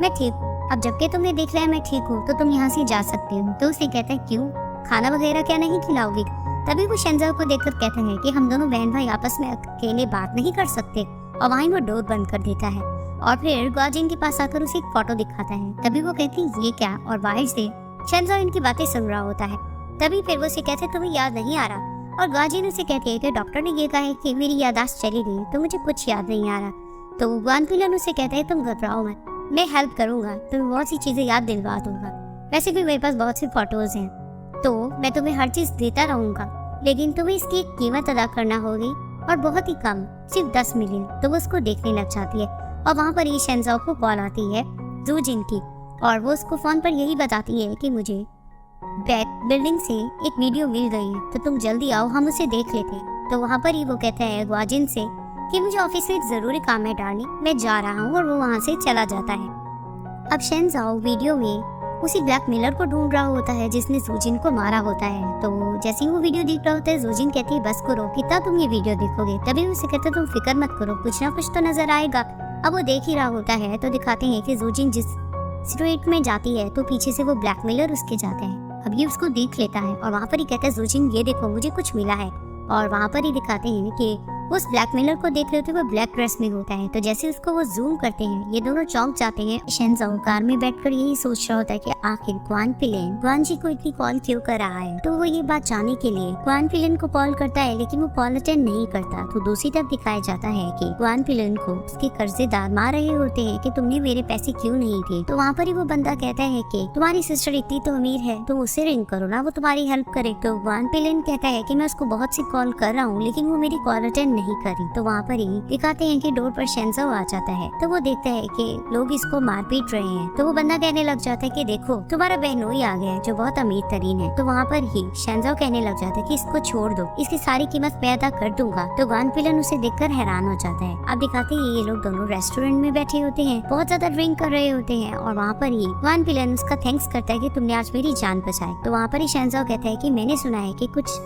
मैं ठीक हूँ, अब जबकि तुमने देख लिया मैं ठीक हूँ तो तुम यहाँ से जा सकते हो। तो उसे कहता है क्यों, खाना वगैरह क्या नहीं खिलाओगी? तभी वो शेंजाओ को देखकर कहता है कि हम दोनों बहन भाई आपस में अकेले बात नहीं कर सकते। और वहीं वो डोर बंद कर देता है और फिर ग्वाजिन के पास आकर उसे एक फोटो दिखाता है। तभी वो कहती है ये क्या, और बाहर से शेंजाओ इनकी बातें सुन रहा होता है। तभी फिर वो उसे कहते तुम्हें याद नहीं आ रहा? और ग्वाजिन उसे कहती है कि डॉक्टर ने ये कहा है कि मेरी याददाश्त चली गई, तो मुझे कुछ याद नहीं आ रहा। तो ग्वान फिलन उसे कहता है तुम घबराओ मत, मैं हेल्प करूंगा, तुम्हें बहुत सी चीजें याद दिलवा दूंगा। वैसे भी मेरे पास बहुत सी फोटोज हैं, तो मैं तुम्हें हर चीज देता रहूंगा, लेकिन तुम्हें इसकी एक कीमत अदा करना होगी, और बहुत ही कम, सिर्फ 10 मिलियन। तो वो उसको देखने लग जाती है और वहाँ पर ही शेंजाओ को कॉल आती है जूजिन की, और वो उसको फोन पर यही बताती है कि मुझे बिल्डिंग से एक वीडियो मिल गई है, तो तुम जल्दी आओ, हम उसे देख लेते हैं। तो वहाँ पर ही वो कहता है ग्वाजिन से कि मुझे ऑफिस में एक जरूरी काम है डार्लिंग, मैं जा रहा हूँ, और वो वहाँ से चला जाता है। अब शेंजाओ वीडियो में उसी ब्लैकमेलर को ढूंढ रहा होता है जिसने जूजिन को मारा होता है। तो जैसे ही वो वीडियो देख रहा होता है जूजिन कहती है बस करो, कितना तुम ये वीडियो देखोगे? तभी उसे कहते तुम फिक्र मत करो, कुछ ना कुछ तो नजर आएगा। अब वो देख ही रहा होता है तो दिखाते हैं कि जूजिन जिस स्ट्रीट में जाती है तो पीछे से वो ब्लैकमेलर उसके जाते हैं। अब ये उसको देख लेता है और वहाँ पर ही कहता है जूजिन ये देखो मुझे कुछ मिला है। और वहाँ पर ही दिखाते हैं कि उस ब्लैकमेलर को देख रहे होते वो ब्लैक ड्रेस में होता है। तो जैसे उसको वो जूम करते हैं ये दोनों चौंक जाते हैं। शेंजाओ कार में बैठकर यही सोच रहा होता है कि आखिर ग्वान फिलन ग्वान जी को इतनी कॉल क्यों कर रहा है। तो वो ये बात जानने के लिए ग्वान फिलन को कॉल करता है, लेकिन वो कॉल अटेंड नहीं करता। तो दूसरी तरफ दिखाया जाता है कि ग्वान फिलन को उसके कर्जेदार मार रहे होते हैं कि तुमने मेरे पैसे क्यों नहीं दिए। तो वहाँ पर ही वो बंदा कहता है कि तुम्हारी सिस्टर इतनी तो अमीर है, तुम उससे रिंग करो ना, वो तुम्हारी हेल्प करे। तो ग्वान फिलन कहता है कि मैं उसको बहुत सी कॉल कर रहा हूँ लेकिन वो मेरी कॉल अटेंड नहीं करी। तो वहाँ पर ही दिखाते हैं कि डोर पर शेंजाओ आ जाता है। तो वो देखता है कि लोग इसको मार पीट रहे हैं। तो वो बंदा कहने लग जाता है कि देखो तुम्हारा बहनोई आ गया है जो बहुत अमीर तरीन है। तो वहाँ पर ही शेंजाओ कहने लग जाता है कि इसको छोड़ दो, इसकी सारी कीमत मैं अदा कर दूंगा। तो ग्वान फिलन उसे देखकर हैरान हो जाता है। अब दिखाते हैं ये लोग दोनों रेस्टोरेंट में बैठे होते हैं, बहुत ज्यादा ड्रिंक कर रहे होते हैं, और वहाँ पर ही ग्वान फिलन उसका थैंक्स करता है कि तुमने आज मेरी जान बचाई। तो वहाँ पर ही शेंजाओ कहता है कि मैंने सुना है कि कुछ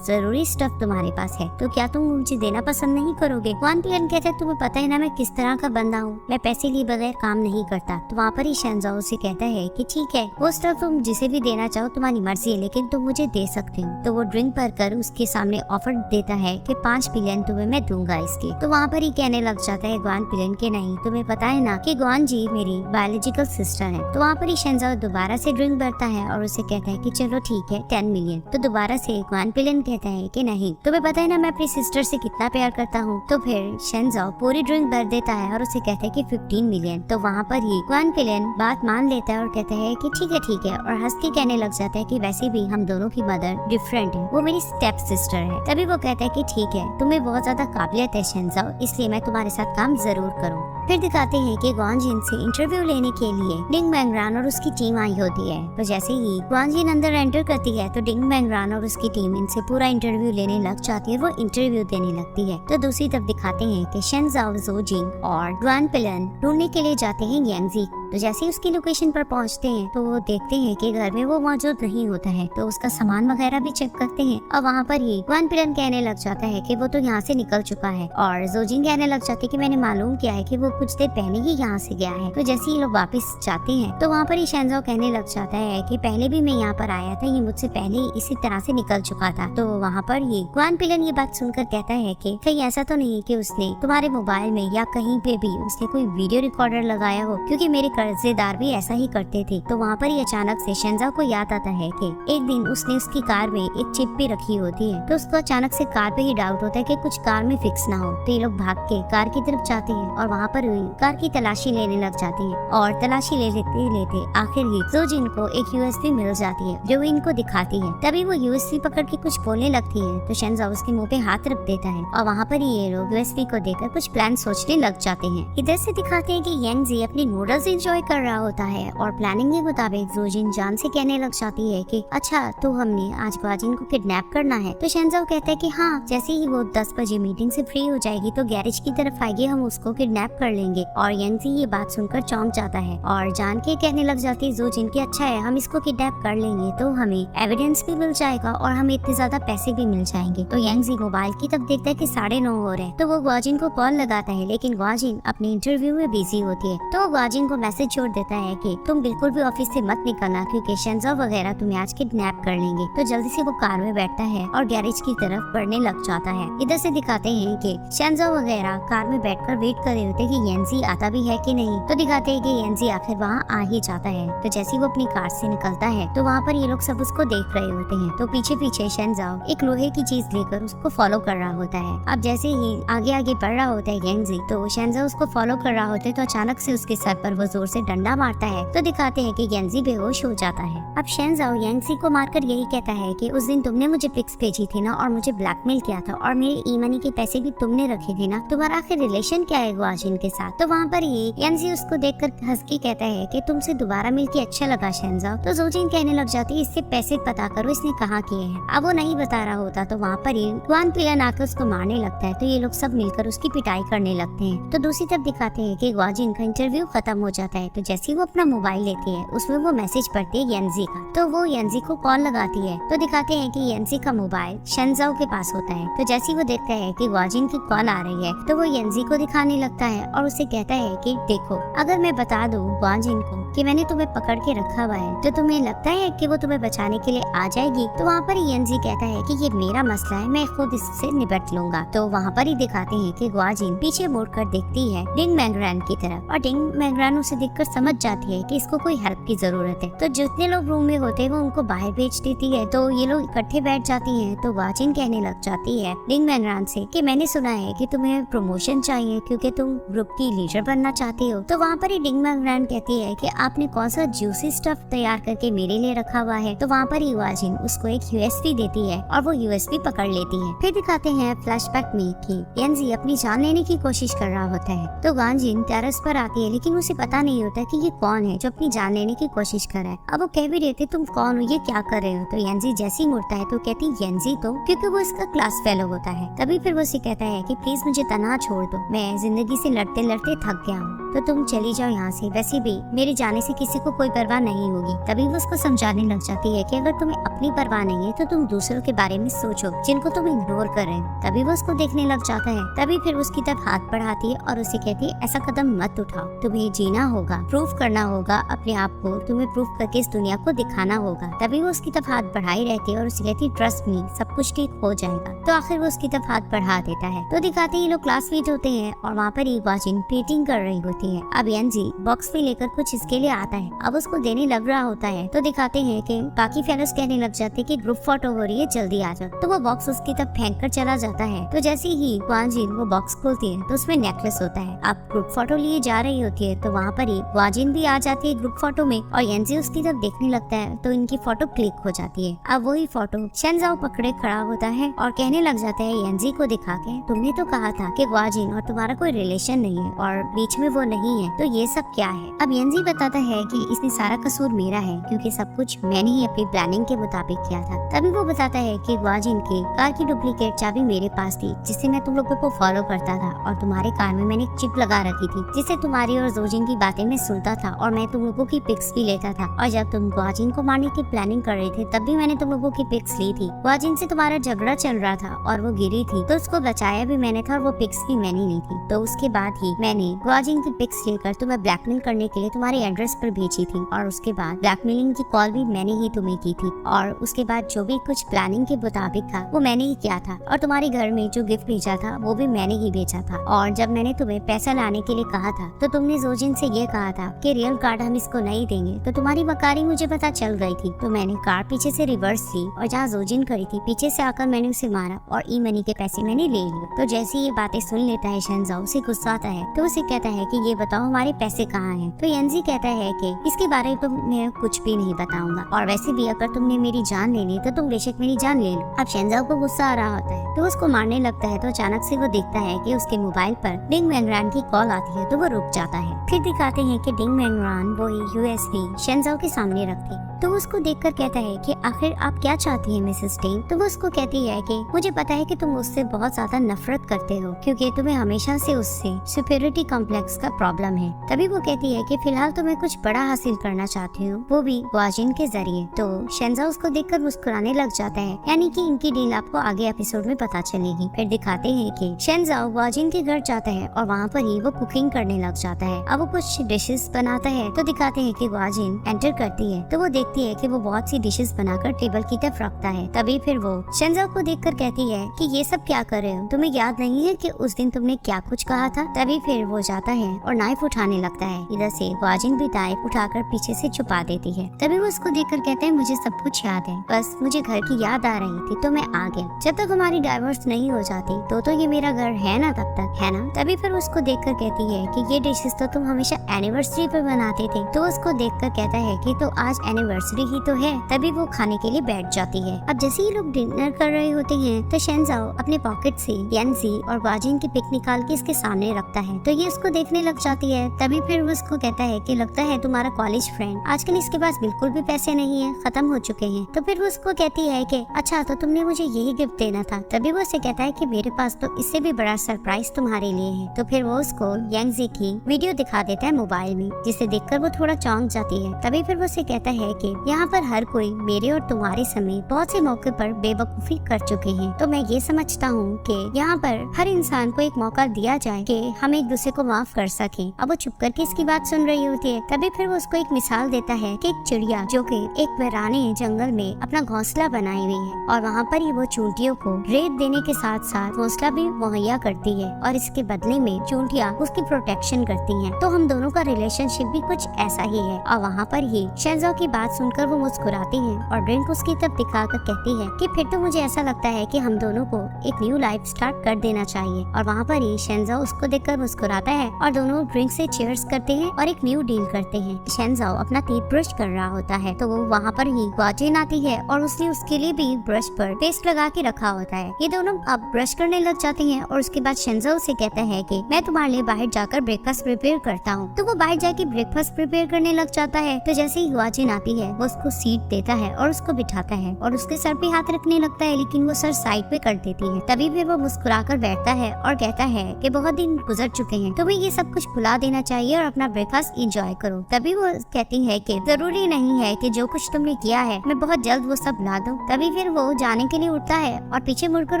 जरूरी स्टफ तुम्हारे पास है, तो क्या तुम मुझे देना पसंद नहीं करोगे? ग्वान फिलन कहता है तुम्हें पता है ना मैं किस तरह का बंदा हूँ, मैं पैसे लिए बगैर काम नहीं करता। तो वहाँ पर ही शेंजाओ से कहता है कि ठीक है वो स्टफ तुम जिसे भी देना चाहो तुम्हारी मर्जी है, लेकिन तुम मुझे दे सकते हो। तो वो ड्रिंक भर कर उसके सामने ऑफर देता है कि 5 बिलियन तुम्हें मैं दूंगा इसके। तो वहाँ पर ही कहने लग जाता है ग्वान फिलन के नहीं, तुम्हें पता है ना कि ग्वान जी मेरी बायोलॉजिकल सिस्टर है। तो वहाँ पर ही शेंजाओ दोबारा से ड्रिंक भरता है और उसे कहता है कि चलो ठीक है 10 मिलियन। तो दोबारा से ग्वान फिलन कहता है कि नहीं, तुम्हें पता है ना मैं अपनी सिस्टर से कितना प्यार करता हूँ। तो फिर शेंजाओ पूरी ड्रिंक भर देता है और उसे कहता है कि 15 मिलियन। तो वहाँ पर ही ग्वान फिलन बात मान लेता है और कहता है कि ठीक है, और हंस के कहने लग जाता है कि वैसे भी हम दोनों की मदर डिफरेंट है, वो मेरी स्टेप सिस्टर है। तभी वो कहता है कि ठीक है तुम्हें बहुत ज्यादा काबिलियत है शेंजाओ, इसलिए मैं तुम्हारे साथ काम जरूर करूँ। फिर दिखाते हैं कि ग्वानजिन से इंटरव्यू लेने के लिए डिंग बैंगरान और उसकी टीम आई होती है। तो जैसे ही ग्वानजिन अंदर एंटर करती है तो डिंग बैंगरान और उसकी टीम इनसे पूरा इंटरव्यू लेने लग जाती है, वो इंटरव्यू देने लगती है। तो दूसरी तरफ दिखाते हैं कि शेंजाओ जोजिंग और ग्वान फिलन ढूंढने के लिए जाते हैं यांगजी। तो जैसे ही उसकी लोकेशन पर पहुंचते हैं तो वो देखते हैं कि घर में वो मौजूद नहीं होता है। तो उसका सामान वगैरह भी चेक करते हैं और वहाँ पर ही ग्वान फिलन कहने लग जाता है कि वो तो यहाँ से निकल चुका है, और जोजिंग कहने लग जाती है कि मैंने मालूम किया है कि वो कुछ देर पहले ही यहाँ से गया है। तो जैसे ही लोग वापस जाते हैं तो वहाँ पर ही शेंजाओ कहने लग जाता है कि पहले भी मैं यहाँ पर आया था, ये मुझसे पहले ही इसी तरह से निकल चुका था। तो वहाँ पर ही ग्वान फिलन ये बात सुनकर कहता है कि कहीं ऐसा तो नहीं कि उसने तुम्हारे मोबाइल में या कहीं पे भी उसने कोई वीडियो रिकॉर्डर लगाया हो, क्योंकि मेरे कर्जेदार भी ऐसा ही करते थे। तो वहाँ पर ही अचानक से शेंजाओ को याद आता है कि एक दिन उसने उसकी कार में एक चिप भी रखी होती है। तो उसको अचानक से कार पे ही डाउट होता है कि कुछ कार में फिक्स ना हो। तो ये लोग भाग के कार की तरफ जाते हैं और वहाँ पर कार की तलाशी लेने लग जाते हैं। और तलाशी लेते लेते आखिर ही जोजिन को एक यूएसबी मिल जाती है जो वो इनको दिखाती है। तभी वो यूएसबी पकड़ के कुछ बोलने लगती है तो शेंजाओ उसके मुँह पे हाथ रख देता है और वहाँ पर ही ये लोग यूएसबी को देखकर कुछ प्लान सोचने लग जाते हैं। इधर से दिखाते हैं कि यांगजी अपनी नूडल्स एंजॉय कर रहा होता है और प्लानिंग के मुताबिक जोजिन जान से कहने लग जाती है कि अच्छा तो हमने आज ग्वाजिन को किडनैप करना है। तो शेंजाओ कहता है कि हाँ, जैसे ही वो 10 बजे मीटिंग से फ्री हो जाएगी तो गैरेज की तरफ आएगी, हम उसको किडनैप कर लेंगे। और यांगजी ये बात सुनकर चौंक जाता है और जान के कहने लग जाती है जोजिन की अच्छा है, हम इसको किडनैप कर लेंगे तो हमें एविडेंस भी मिल जाएगा और हमें इतने ज्यादा पैसे भी मिल जाएंगे। तो यांगजी मोबाइल की तरफ देखता है कि 9:30 हो रहे हैं। तो वो ग्वाजिन को कॉल लगाता है लेकिन ग्वाजिन अपने इंटरव्यू में बिजी होती है। तो ग्वाजिन को मैसेज छोड़ देता है कि तुम बिल्कुल भी ऑफिस से मत निकलना क्योंकि शेंजाओ वगैरह तुम्हें आज किडनैप कर लेंगे। तो जल्दी से वो कार में बैठता है और गैरेज की तरफ बढ़ने लग जाता है। इधर से दिखाते हैं कि शेंजाओ वगैरह कार में बैठकर वेट कर रहे होते हैं कि यांगजी आता भी है कि नहीं। तो दिखाते हैं कि यांगजी आखिर वहाँ आ ही जाता है। तो जैसे वो अपनी कार से निकलता है तो वहाँ पर ये लोग सब उसको देख रहे होते हैं। तो पीछे पीछे शेंजाओ एक लोहे की चीज लेकर उसको फॉलो कर रहा होता है। अब जैसे ही आगे आगे बढ़ रहा होता है यांगजी तो शेंजाओ उसको फॉलो कर रहा होता है। तो अचानक से उसके सर पर वो जोर से डंडा मारता है। तो दिखाते हैं कि यांगजी बेहोश हो जाता है। अब शेंजाओ यांगजी को मारकर यही कहता है कि उस दिन तुमने मुझे पिक्स भेजी थी ना और मुझे ब्लैकमेल किया था और मेरे ई मनी के पैसे भी तुमने रखे थे ना, तुम्हारा आखिर रिलेशन क्या है ग्वाजिन के साथ। तो वहाँ पर ही यांगजी उसको देखकर हंस के कहता है कि तुमसे दोबारा मिलके अच्छा लगा शेंजाओ। तो जोजिन कहने लग जाती है इससे पैसे पता करो इसने कहाँ किए हैं। अब वो नहीं बता रहा होता तो वहाँ पर ही ग्वान पिलन आकर उसको मारने लगता है। तो ये लोग सब मिलकर उसकी पिटाई करने लगते हैं। तो दूसरी तरफ दिखाते हैं कि ग्वाजिन का इंटरव्यू खत्म हो जाता है। तो जैसे वो अपना मोबाइल लेती है उसमें वो मैसेज पढ़ती है यांगजी का। तो वो यांगजी को कॉल लगाती है। तो दिखाते हैं कि यांगजी का मोबाइल शेंजाओ के पास होता है। तो जैसे वो देखता है कि ग्वाजिन की कॉल आ रही है तो वो यांगजी को दिखाने लगता है और उसे कहता है कि देखो, अगर मैं बता दूं ग्वाजिन को कि मैंने तुम्हें पकड़ के रखा हुआ है तो तुम्हें लगता है कि वो तुम्हें बचाने के लिए आ जाएगी। तो वहाँ पर यांगजी कहता है कि ये मेरा मसला है, मैं खुद इससे निपट लूंगा। तो वहाँ पर ही दिखाते हैं कि ग्वाजिन पीछे मुड़कर देखती है डिंग मैंगरैन की तरफ और डिंग मैंगरैन उसे देखकर समझ जाती है कि इसको कोई हेल्प की जरूरत है। तो जितने लोग रूम में होते हैं वो उनको बाहर भेज देती है। तो ये लोग इकट्ठे बैठ जाती हैं। तो ग्वाजिन कहने लग जाती है डिंग मैंगरैन से कि मैंने सुना है कि तुम्हें प्रमोशन चाहिए क्योंकि तुम ग्रुप की लीडर बनना चाहती हो। तो वहाँ पर ही डिंग मैंगरैन कहती है कि आपने कौन सा जूसी स्टफ तैयार करके मेरे लिए रखा हुआ है। तो वहाँ पर ही ग्वाजिन उसको एक यूएसबी देती है और वो यूएसबी पकड़ लेती है। फिर दिखाते हैं फ्लैशबैक में कि यांगजी अपनी जान लेने की कोशिश कर रहा होता है। तो ग्वाजिन टेरेस पर आती है लेकिन उसे पता नहीं होता कि ये कौन है जो अपनी जान लेने की कोशिश कर रहा है। अब वो कह भी रहे थे तुम कौन हो, ये क्या कर रहे हो। तो यांगजी जैसे ही मुड़ता है तो कहती यांगजी तो, क्योंकि वो इसका क्लास फेलो होता है। तभी फिर वो उसे कहता है कि प्लीज मुझे तनहा छोड़ दो, मैं जिंदगी से लड़ते लड़ते थक गया हूँ, तो तुम चली जाओ यहाँ से। वैसे भी मेरे जाने से किसी को कोई परवाह नहीं होगी। तभी वो उसको समझाने लग जाती है कि अगर तुम्हें अपनी परवाह नहीं है तो तुम दूसरों के बारे में सोचो जिनको तुम इग्नोर कर रहे हो। तभी वो उसको देखने लग जाता है। तभी फिर उसकी तरफ हाथ बढ़ाती है और उसे कहती है ऐसा कदम मत उठाओ, तुम्हें जीना होगा, प्रूफ करना होगा अपने आप को, तुम्हें प्रूफ करके इस दुनिया को दिखाना होगा। तभी वो उसकी तरफ हाथ बढ़ाई रहती है और उसे कहती है ट्रस्ट मी, सब कुछ ठीक हो जाएगा। तो आखिर वो उसकी तरफ हाथ बढ़ा देता है। तो दिखाते ही लोग क्लासमेट होते हैं और वहाँ पर ग्वाजिन पेंटिंग कर रही होती है। अब यांगजी बॉक्स में लेकर कुछ इसके लिए आता है। अब उसको देने लग रहा होता है तो दिखाते हैं कि बाकी फेलोज कहने लग जाते हैं कि ग्रुप फोटो हो रही है, जल्दी आ जाओ। तो वो बॉक्स उसकी तरफ फेंक कर चला जाता है। तो जैसे ही ग्वाजिन वो बॉक्स खोलती है तो उसमें नेकलेस होता है। अब ग्रुप फोटो लिए जा रही होती है तो वहाँ पर ही ग्वाजिन भी आ जाती है ग्रुप फोटो में और यांगजी उसकी तरफ देखने लगता है तो इनकी फोटो क्लिक हो जाती है। अब वही फोटो शेंजाओ पकड़े खड़ा होता है और कहने लग जाता है यांगजी को दिखा के, तुमने तो कहा था कि ग्वाजिन और तुम्हारा कोई रिलेशन नहीं है और बीच में वो नहीं है, तो ये सब क्या है। अब यांगजी बताता है कि इसमें सारा कसूर मेरा है क्योंकि सब कुछ मैंने ही अपनी प्लानिंग के मुताबिक किया था। तभी वो बताता है कि ग्वाजिन की कार की डुप्लीकेट चाबी मेरे पास थी जिससे मैं तुम लोगों को फॉलो करता था और तुम्हारे कार में मैंने एक चिप लगा रखी थी जिससे तुम्हारी और जोजिन की बातें मैं सुनता था और मैं तुम लोगों की पिक्स भी लेता था। और जब तुम ग्वाजिन को मारने की प्लानिंग कर रहे थे तब भी मैंने तुम लोगों की पिक्स ली थी। ग्वाजिन से तुम्हारा झगड़ा चल रहा था और वो गिरी थी तो उसको बचाया भी मैंने था और वो पिक्स भी मैंने ली थी। तो उसके बाद ही मैंने ग्वाजिन की पिक्स लेकर तुम्हें ब्लैकमेल करने के लिए तुम्हारे एड्रेस पर भेजी थी, और उसके बाद ब्लैकमेलिंग की कॉल भी मैंने ही तुम्हें की थी, और उसके बाद जो भी कुछ प्लानिंग के मुताबिक था वो मैंने ही किया था, और तुम्हारे घर में जो गिफ्ट भेजा था वो भी मैंने ही भेजा था। और जब मैंने तुम्हें पैसा लाने के लिए कहा था तो तुमने जोजिन से ये कहा था कि रियल कार्ड हम इसको नहीं देंगे, तो तुम्हारी मकारी मुझे पता चल गई थी, तो मैंने कार्ड पीछे से रिवर्स ली और जहाँ जोजिन खड़ी थी पीछे से आकर मैंने उसे मारा और ई मनी के पैसे मैंने ले लिए। तो जैसे ये बातें सुन लेता है शेंजाओ, उसे गुस्सा आता है, तो उसे कहता है कि ये बताओ हमारे पैसे कहाँ हैं। तो यंजी कहता है कि इसके बारे में तो मैं कुछ भी नहीं बताऊंगा, और वैसे भी अगर तुमने मेरी जान ले ली तो तुम बेशक मेरी जान ले लो। अब शेंजाओ को गुस्सा आ रहा होता है तो उसको मारने लगता है, तो अचानक से वो देखता है कि उसके मोबाइल पर डिंग मैंगरान की कॉल आती है, तो वो रुक जाता है। फिर दिखाते हैं कि डिंग मैंगरान वो यूएसबी शेंजाओ के सामने रखती, तो वो उसको देखकर कहता है कि आखिर आप क्या चाहती हैं मिसेस डिंग। तो वो उसको कहती है कि मुझे पता है कि तुम उससे बहुत ज्यादा नफरत करते हो क्योंकि तुम्हें हमेशा से उससे सुपीरियरिटी कॉम्प्लेक्स का प्रॉब्लम है। तभी वो कहती है कि फिलहाल तो मैं कुछ बड़ा हासिल करना चाहती हूँ, वो भी ग्वाजिन के जरिए। तो शेंजाओ उसको देखकर मुस्कुराने लग जाता है, यानी कि इनकी डील आपको आगे एपिसोड में पता चलेगी। फिर दिखाते हैं कि शेंजाओ ग्वाजिन के घर जाता है और वहाँ पर ही वो कुकिंग करने लग जाता है। अब वो कुछ डिशेस बनाता है, तो दिखाते हैं कि ग्वाजिन एंटर करती है, तो वो देखती है कि वो बहुत सी डिशेस बनाकर टेबल की तरफ रखता है। तभी फिर वो शेंजाओ को देखकर कहती है कि ये सब क्या कर रहे हो, तुम्हें याद नहीं है कि उस दिन तुमने क्या कुछ कहा था। तभी फिर वो जाता है और नाइफ उठाने लगता है, इधर से ग्वाजिन भी नाइफ उठाकर पीछे से छुपा देती है। तभी वो उसको देखकर कहते हैं मुझे सब कुछ याद है, बस मुझे घर की याद आ रही थी तो मैं आ गया। जब तक हमारी डाइवोर्स नहीं हो जाती तो ये मेरा घर है ना, तब तक है ना। तभी फिर उसको देखकर कहती है कि ये डिशेस तो तुम हमेशा एनिवर्सरी पे बनाते थे। तो उसको देखकर कहता है कि तो आज एनिवर्सरी ही तो है। तभी वो खाने के लिए बैठ जाती है। अब जैसे ही लोग डिनर कर रहे होते हैं तो शेंजाओ अपने पॉकेट से यंजी और ग्वाजिन की पिक निकाल के इसके सामने रखता है, तो ये उसको देखने लग जाती है। तभी फिर वो उसको कहता है कि लगता है तुम्हारा कॉलेज फ्रेंड आजकल इसके पास बिल्कुल भी पैसे नहीं है, खत्म हो चुके हैं। तो फिर वो उसको कहती है कि अच्छा तो तुमने मुझे यही गिफ्ट देना था। तभी वो उसे कहता है कि मेरे पास तो इससे भी बड़ा सरप्राइज तुम्हारे लिए है। तो फिर वो उसको यंजी की वीडियो दिखा देता है मोबाइल में, जिसे देखकर वो थोड़ा चौंक जाती है। तभी फिर वो उसे कहता है कि यहाँ पर हर कोई मेरे और तुम्हारे समेत बहुत से मौके पर बेवकूफी कर चुके हैं, तो मैं ये समझता हूँ कि यहाँ पर हर इंसान को एक मौका दिया जाए कि हम एक दूसरे को माफ कर सकें। अब वो चुप करके इसकी बात सुन रही होती है। तभी फिर वो उसको एक मिसाल देता है कि एक चिड़िया जो कि एक वीराने जंगल में अपना घोंसला बनाई हुई है, और वहाँ पर ही वो चूंटियों को रेत देने के साथ साथ घोंसला भी मुहैया करती है, और इसके बदले में चूंटियाँ उसकी प्रोटेक्शन करती हैं। तो हम दोनों का रिलेशनशिप भी कुछ ऐसा ही है। और वहाँ पर ही शेंजाओ की बात सुनकर वो मुस्कुराती है और ड्रिंक उसकी तरफ दिखाकर कहती है कि फिर तो मुझे ऐसा लगता है कि हम दोनों को एक न्यू लाइफ स्टार्ट कर देना चाहिए। और वहाँ पर ही शेंजाओ उसको देखकर मुस्कुराता है और दोनों ड्रिंक से चीयर्स करते हैं और एक न्यू डील करते हैं। शेंजाओ अपना टीथ ब्रश कर रहा होता है, तो वो वहाँ पर ही ग्वाजिन आती है और उसने उसके लिए भी ब्रश पर पेस्ट लगा के रखा होता है। ये दोनों अब ब्रश करने लग जाते हैं और उसके बाद शेंजाओ से कहता है कि मैं तुम्हारे लिए बाहर जाकर ब्रेकफास्ट प्रिपेयर करता हूँ। तो वो बाहर जाके ब्रेकफास्ट प्रिपेयर करने लग जाता है। तो जैसे ही ग्वाजिन आती है वो उसको सीट देता है और उसको बिठाता है और उसके सर पे हाथ रखने लगता है, लेकिन वो सर साइड पे कर देती है। तभी फिर वो मुस्कुराकर बैठता है और कहता है कि बहुत दिन गुजर चुके हैं, तुम्हें ये सब कुछ भुला देना चाहिए और अपना ब्रेकफास्ट एंजॉय करो। तभी वो कहती है कि जरूरी नहीं है कि जो कुछ तुमने किया है मैं बहुत जल्द वो सब भुला दूं। तभी फिर वो जाने के लिए उठता है और पीछे मुड़कर